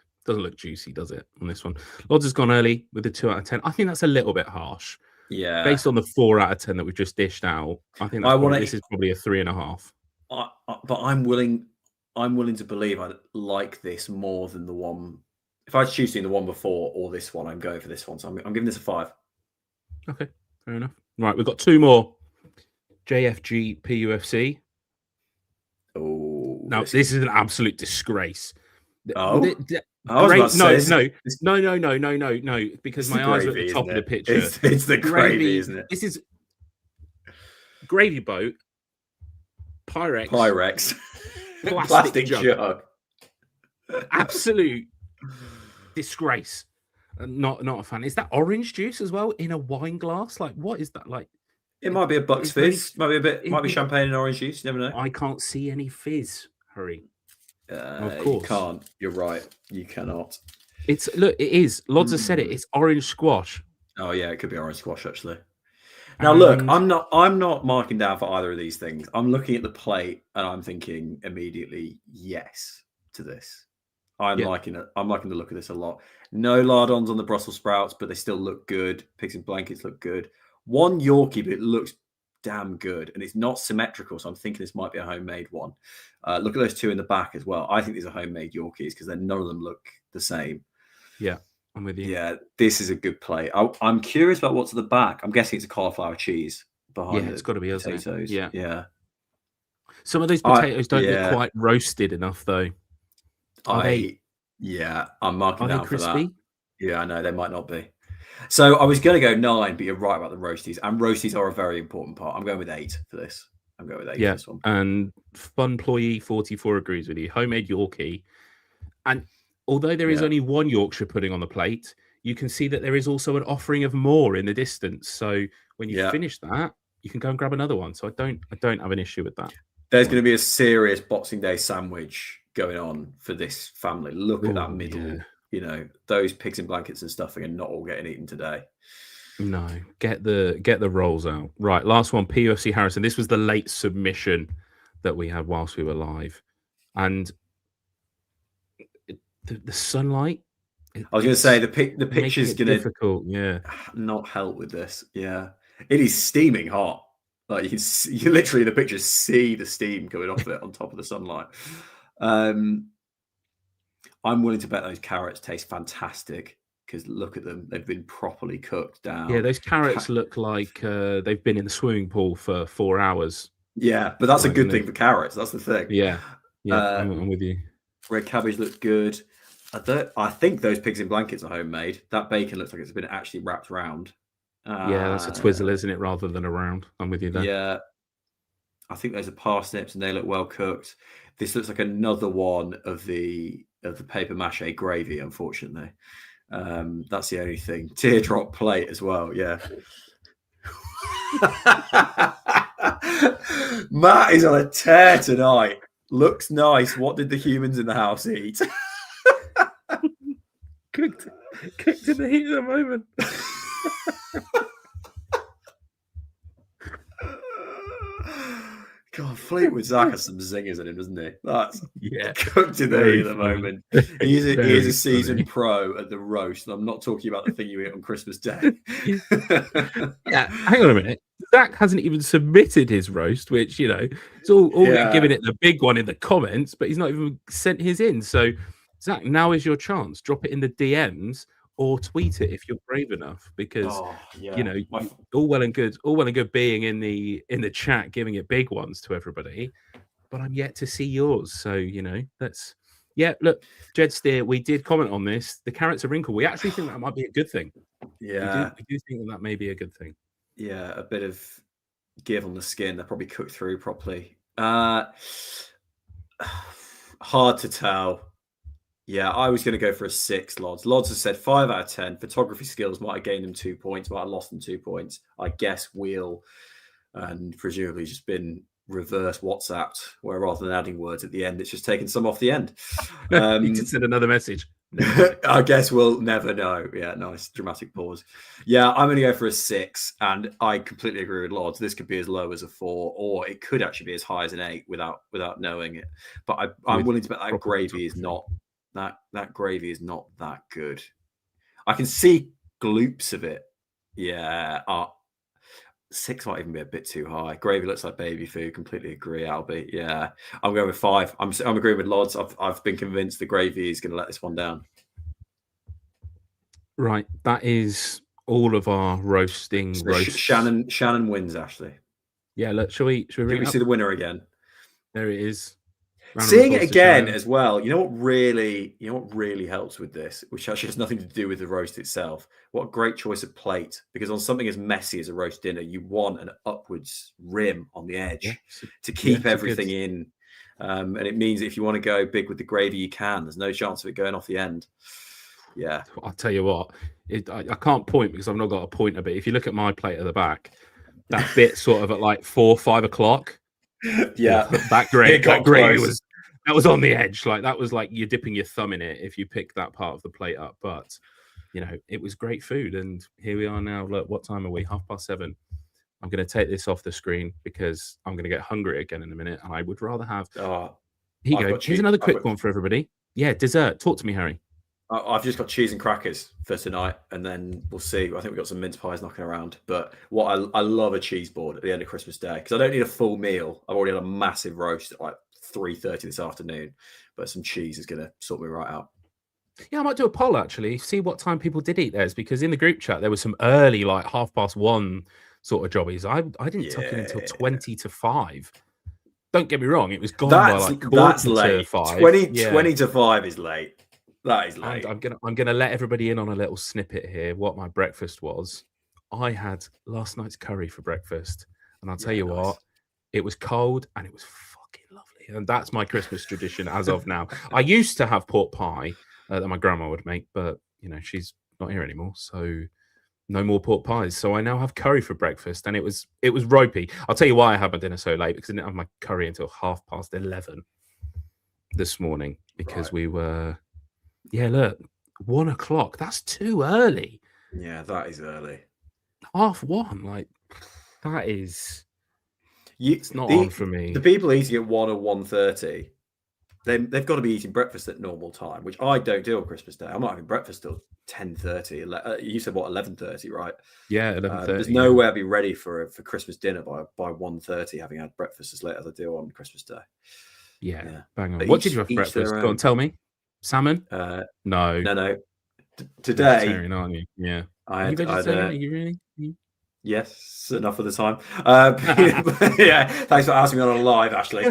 juicy, does it, on this one? Lods has gone early with a 2 out of 10. I think that's a little bit harsh.
Yeah.
Based on the 4 out of 10 that we've just dished out, I think this is probably a 3.5.
But I'm willing to believe I like this more than the one. If I was choosing the one before or this one, I'm going for this one. So I'm giving this a 5.
Okay, fair enough. Right, we've got 2 more. JFG PUFC.
Oh,
no, this is an absolute disgrace.
Oh,
no, because my eyes are at the top of the picture.
It's the gravy, isn't it?
This is gravy boat,
Pyrex,
plastic jug. Absolute disgrace. Not a fan. Is that orange juice as well in a wine glass? Like, what is that like?
It might be a Bucks fizz. Might be champagne and orange juice. You never know.
I can't see any fizz. Hurry.
Of course. You can't. You're right. You cannot.
It is. Lods have said it. It's orange squash.
Oh yeah, it could be orange squash actually. Now look, I'm not marking down for either of these things. I'm looking at the plate and I'm thinking immediately yes to this. I'm liking it. I'm liking the look of this a lot. No lardons on the Brussels sprouts, but they still look good. Pigs and blankets look good. One Yorkie, but it looks damn good, and it's not symmetrical. So I'm thinking this might be a homemade one. Look at those 2 in the back as well. I think these are homemade Yorkies because none of them look the same.
Yeah, I'm with you.
Yeah, this is a good plate. I'm curious about what's at the back. I'm guessing it's a cauliflower cheese behind.
Yeah, it's got to be
potatoes.
Yeah. Some of those potatoes don't look quite roasted enough, though.
I'm marking down for
crispy?
that. Yeah, I know they might not be. So I was going to go 9, but you're right about the roasties, and roasties are a very important part. I'm going with 8 for this. I'm going with 8 for this one.
And Funployee 44 agrees with you. Homemade Yorkie, and although there is only one Yorkshire pudding on the plate, you can see that there is also an offering of more in the distance. So when you finish that, you can go and grab another one. So I don't have an issue with that.
There's going to be a serious Boxing Day sandwich going on for this family. Look at that middle. Yeah. You know, those pigs in blankets and stuffing are not all getting eaten today.
No, get the rolls out. Right, last one, PUFC Harrison. This was the late submission that we had whilst we were live. And the sunlight.
I was going to say, the picture's going to
difficult,
not help with this. Yeah. It is steaming hot. Like you literally, the picture, see the steam coming off it on top of the sunlight. I'm willing to bet those carrots taste fantastic because look at them. They've been properly cooked down.
Yeah, those carrots look like they've been in the swimming pool for 4 hours.
Yeah, but that's a good thing for carrots. That's the thing.
Yeah, I'm with you.
Red cabbage looks good. I think those pigs in blankets are homemade. That bacon looks like it's been actually wrapped around.
That's a twizzle, isn't it, rather than a round? I'm with you there.
Yeah. I think those are parsnips and they look well cooked. This looks like another one of the paper mache gravy, unfortunately. That's the only thing. Teardrop plate as well, yeah. Matt is on a tear tonight. Looks nice. What did the humans in the house eat?
Cooked in the heat of the moment.
God, Fleetwood Zach has some zingers in him, doesn't he? That's cooked in the heat at the moment. He is a seasoned pro at the roast. I'm not talking about the thing you eat on Christmas Day.
Hang on a minute. Zach hasn't even submitted his roast, which, you know, it's all giving it the big one in the comments, but he's not even sent his in. So Zach, now is your chance. Drop it in the DMs or tweet it if you're brave enough, because all well and good being in the chat, giving it big ones to everybody, but I'm yet to see yours. So look, Jed Steer, we did comment on this. The carrots are wrinkled. We actually think that might be a good thing.
Yeah,
we do think that may be a good thing.
Yeah, a bit of give on the skin. They're probably cooked through properly. Hard to tell. Yeah, I was going to go for a 6, Lods. Lods has said 5 out of 10. Photography skills might have gained them 2 points, might have lost them 2 points. I guess wheel and presumably just been reverse WhatsApped, where rather than adding words at the end, it's just taken some off the end.
You did send another message.
I guess we'll never know. Yeah, nice dramatic pause. Yeah, I'm going to go for a 6, and I completely agree with Lods. This could be as low as a 4, or it could actually be as high as an 8 without knowing it. But I'm willing to bet that gravy is not that gravy is not that good. I can see gloops of it. Yeah, 6 might even be a bit too high. Gravy looks like baby food. Completely agree, Albie. Yeah, I'm going with 5. I'm agreeing with Lods. I've been convinced the gravy is going to let this one down.
Right, that is all of our roasting.
Shannon wins, Ashley.
Yeah, look, shall we
see the winner again?
There it is.
Seeing it again as well. You know what really helps with this, which actually has nothing to do with the roast itself. What a great choice of plate, because on something as messy as a roast dinner, you want an upwards rim on the edge to keep everything in. And it means that if you want to go big with the gravy, you can. There's no chance of it going off the end. Yeah,
I'll tell you what. I can't point because I've not got a pointer, but if you look at my plate at the back, that bit sort of at like 4-5 o'clock.
Yeah,
that gravy was on the edge. Like that was like you're dipping your thumb in it if you pick that part of the plate up. But it was great food, and here we are now. Look, what time are we? 7:30. I'm going to take this off the screen because I'm going to get hungry again in a minute, and I would rather have. Here you go. Here's another quick one for everybody. Yeah, dessert. Talk to me, Harry.
I've just got cheese and crackers for tonight, and then we'll see. I think we've got some mince pies knocking around. But what I love a cheese board at the end of Christmas Day, because I don't need a full meal. I've already had a massive roast at like 3:30 this afternoon, but some cheese is going to sort me right out.
Yeah, I might do a poll actually, see what time people did eat theirs, because in the group chat there was some early, like 1:30 sort of jobbies. I didn't tuck in until 20 to 5. Don't get me wrong, it was gone by like
that's late.
5.
20 to 5 is late. That is late.
And I'm gonna let everybody in on a little snippet here. What my breakfast was. I had last night's curry for breakfast, and I'll tell you what, it was cold and it was fucking lovely. And that's my Christmas tradition as of now. I used to have pork pie that my grandma would make, but she's not here anymore, so no more pork pies. So I now have curry for breakfast, and it was ropey. I'll tell you why I had my dinner so late, because I didn't have my curry until 11:30 this morning, because we were. Yeah, look, 1 o'clock. That's too early.
Yeah, that is early.
1:30, like that is. It's not on for me.
The people eating at 1 or 1:30, they've got to be eating breakfast at normal time, which I don't do on Christmas Day. I'm not having breakfast till 10:30. You said what, 11:30, right?
Yeah, 11:30.
There's no way I'd be ready for Christmas dinner by 1:30, having had breakfast as late as I do on Christmas Day.
Yeah. Bang on. What did you have for breakfast? Go on, tell me. Salmon? No.
Today,
vegetarian, aren't you? Yeah.
Are you
vegetarian? Are you really?
Yes, enough of the time. Yeah, thanks for asking me on a live, Ashley.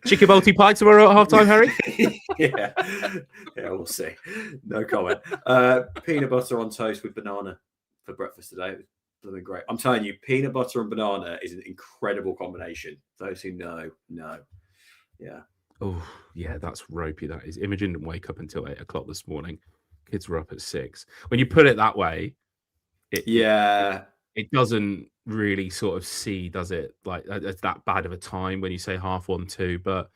Chicken multi pie tomorrow at halftime, Harry?
yeah, we'll see. No comment. Peanut butter on toast with banana for breakfast today. It was blooming great. I'm telling you, peanut butter and banana is an incredible combination. Those who know. Yeah.
Oh, yeah, that's ropey. That is. Imogen didn't wake up until 8 o'clock this morning. Kids were up at 6. When you put it that way, it doesn't really sort of see, does it? Like it's that bad of a time when you say 1:30, but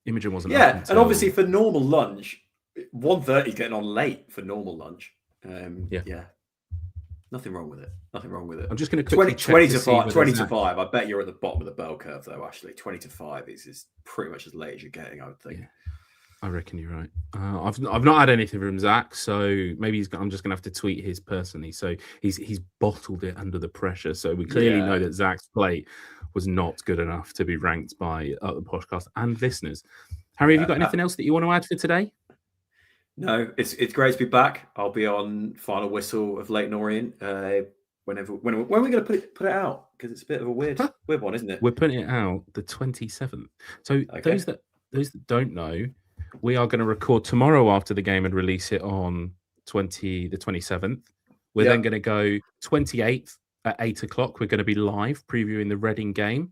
Imogen wasn't.
Yeah, and obviously for normal lunch, 1:30 is getting on late for normal lunch. Yeah. Nothing wrong with it.
I'm just going to quickly
20 to 5. I bet you're at the bottom of the bell curve, though, Ashley. 20 to 5 is pretty much as late as you're getting, I would think.
Yeah. I reckon you're right. I've not had anything from Zach, so maybe I'm just gonna have to tweet his personally. So he's bottled it under the pressure. So we clearly know that Zach's plate was not good enough to be ranked by Up The Poshcast and listeners. Harry, have you got anything else that you want to add for today?
No, it's great to be back. I'll be on final whistle of Leyton Orient. When are we going to put it out? Because it's a bit of a weird one, isn't it?
We're putting it out the 27th. So those that don't know, we are going to record tomorrow after the game and release it on the 27th. We're then going to go 28th at 8 o'clock. We're going to be live previewing the Reading game.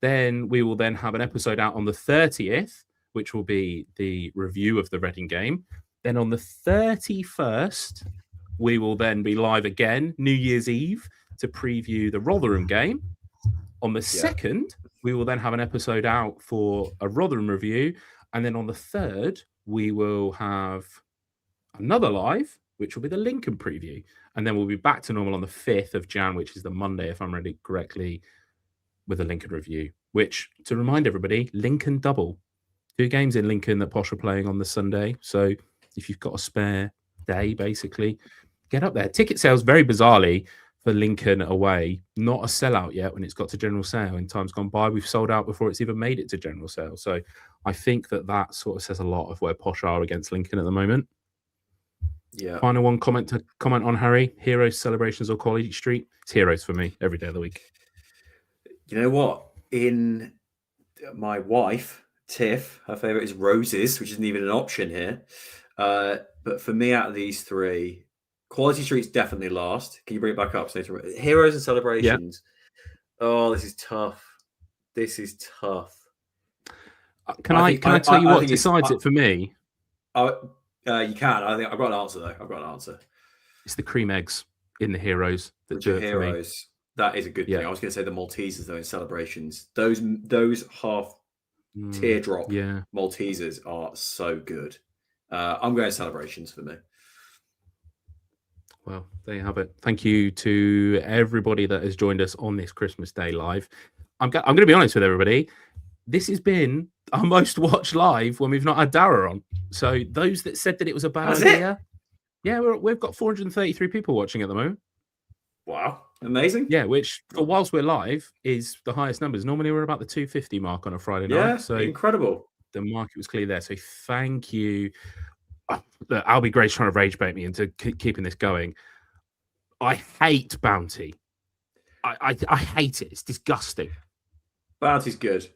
Then we will then have an episode out on the 30th, which will be the review of the Reading game. Then on the 31st, we will then be live again, New Year's Eve, to preview the Rotherham game. On the 2nd, we will then have an episode out for a Rotherham review. And then on the 3rd, we will have another live, which will be the Lincoln preview. And then we'll be back to normal on the 5th of Jan, which is the Monday, if I'm reading correctly, with a Lincoln review. Which, to remind everybody, Lincoln double. 2 games in Lincoln that Posh are playing on the Sunday. So if you've got a spare day, basically, get up there. Ticket sales, very bizarrely, for Lincoln away, not a sellout yet when it's got to general sale. In times gone by, we've sold out before it's even made it to general sale. So I think that sort of says a lot of where Posh are against Lincoln at the moment.
Yeah.
Final one comment on, Harry. Heroes, celebrations, or Quality Street? It's Heroes for me every day of the week.
You know what? In my wife, Tiff, her favourite is Roses, which isn't even an option here. But for me, out of these 3, Quality Street's definitely last. Can you bring it back up? Heroes and celebrations. Yeah. Oh, this is tough.
Can I tell you what decides it for me?
You can. I think I've got an answer though.
It's the cream eggs in the Heroes that do it
Heroes.
for me.
That is a good thing. I was going to say the Maltesers though in celebrations. Those half teardrop Maltesers are so good. I'm going celebrations for me.
Well, there you have it. Thank you to everybody that has joined us on this Christmas Day live. I'm going to be honest with everybody. This has been our most watched live when we've not had Dara on. So those that said that it was a bad idea, we've got 433 people watching at the moment.
Wow, amazing.
Yeah, which for whilst we're live is the highest numbers. Normally we're about the 250 mark on a Friday night.
Yeah,
so
incredible.
The market was clear there. So thank you. Look, I'll be great trying to rage bait me into keeping this going. I hate Bounty. I hate it. It's disgusting.
Bounty's good.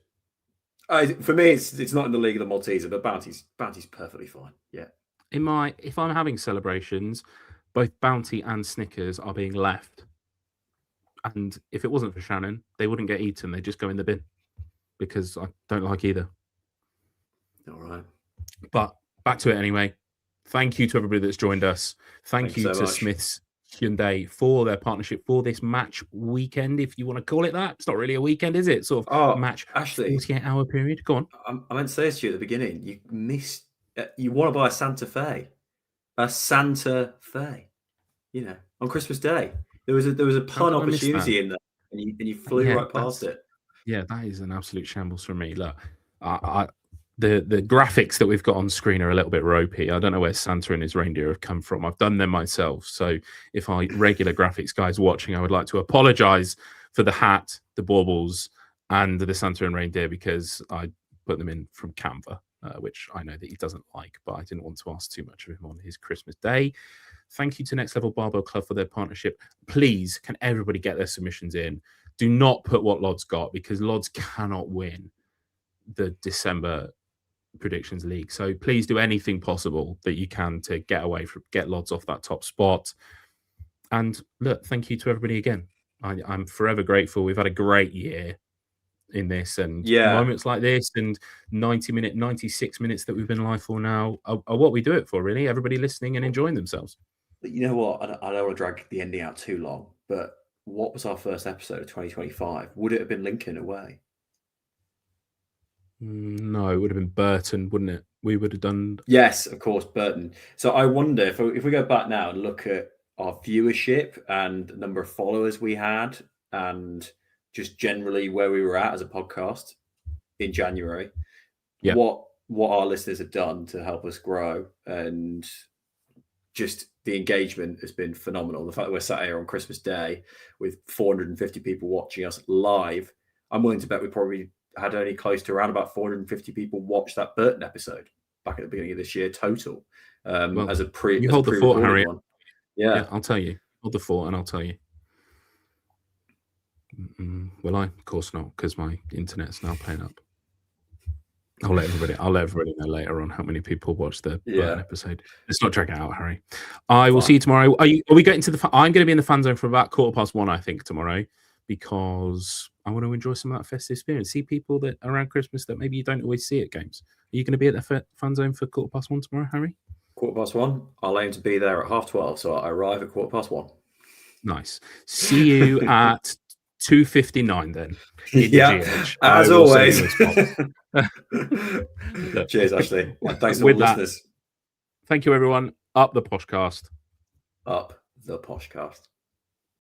For me, it's not in the league of the Malteser, but Bounty's perfectly fine. Yeah.
If I'm having celebrations, both Bounty and Snickers are being left. And if it wasn't for Shannon, they wouldn't get eaten. They just go in the bin because I don't like either.
All right.
But back to it anyway. Thank you to everybody that's joined us. Thank you to Smith's Hyundai for their partnership for this match weekend, if you want to call it that. It's not really a weekend, is it? Sort of match,
Ashley,
48-hour period. Go on.
I meant to say this to you at the beginning. You missed. You want to buy a Santa Fe, on Christmas Day. There was a pun opportunity in there, and you flew right past it.
Yeah, that is an absolute shambles for me. Look, the graphics that we've got on screen are a little bit ropey. I don't know where Santa and his reindeer have come from. I've done them myself. So if our regular graphics guys watching, I would like to apologize for the hat, the baubles, and the Santa and reindeer because I put them in from Canva, which I know that he doesn't like, but I didn't want to ask too much of him on his Christmas Day. Thank you to Next Level Barbell Club for their partnership. Please, can everybody get their submissions in? Do not put what Lod's got because Lod's cannot win the December Predictions League. So please do anything possible that you can to get Lod's off that top spot. And look, thank you to everybody again. I'm forever grateful. We've had a great year in this, and moments like this and 96 minutes that we've been live for now are what we do it for, really. Everybody listening and enjoying themselves.
But you know what? I don't want to drag the ending out too long, but what was our first episode of 2025? Would it have been Lincoln away?
No, it would have been Burton, wouldn't it? We would have done.
Yes, of course, Burton. So I wonder if we go back now and look at our viewership and the number of followers we had and just generally where we were at as a podcast in January.
Yeah.
What what our listeners have done to help us grow, and just the engagement has been phenomenal. The fact that we're sat here on Christmas Day with 450 people watching us live, I'm willing to bet we probably had only close to around about 450 people watch that Burton episode back at the beginning of this year total. As a
you hold the fort, Harry.
One. Yeah,
I'll tell you. Hold the fort, and I'll tell you. Will I? Of course not, because my internet's now playing up. I'll let everybody know later on how many people watched the Burton episode. Let's not drag it out, Harry. I will see you tomorrow. Are we getting to the? I'm going to be in the fan zone for about 1:15, I think, tomorrow, because I want to enjoy some of that festive experience. See people that around Christmas that maybe you don't always see at games. Are you going to be at the fan zone for 1:15 tomorrow, Harry?
1:15. I'll aim to be there at 12:30, so I arrive at 1:15.
Nice. See you at 2:59 then.
As always. Cheers, Ashley. Thanks to all the listeners.
Thank you, everyone. Up the Poshcast.
Up the Poshcast.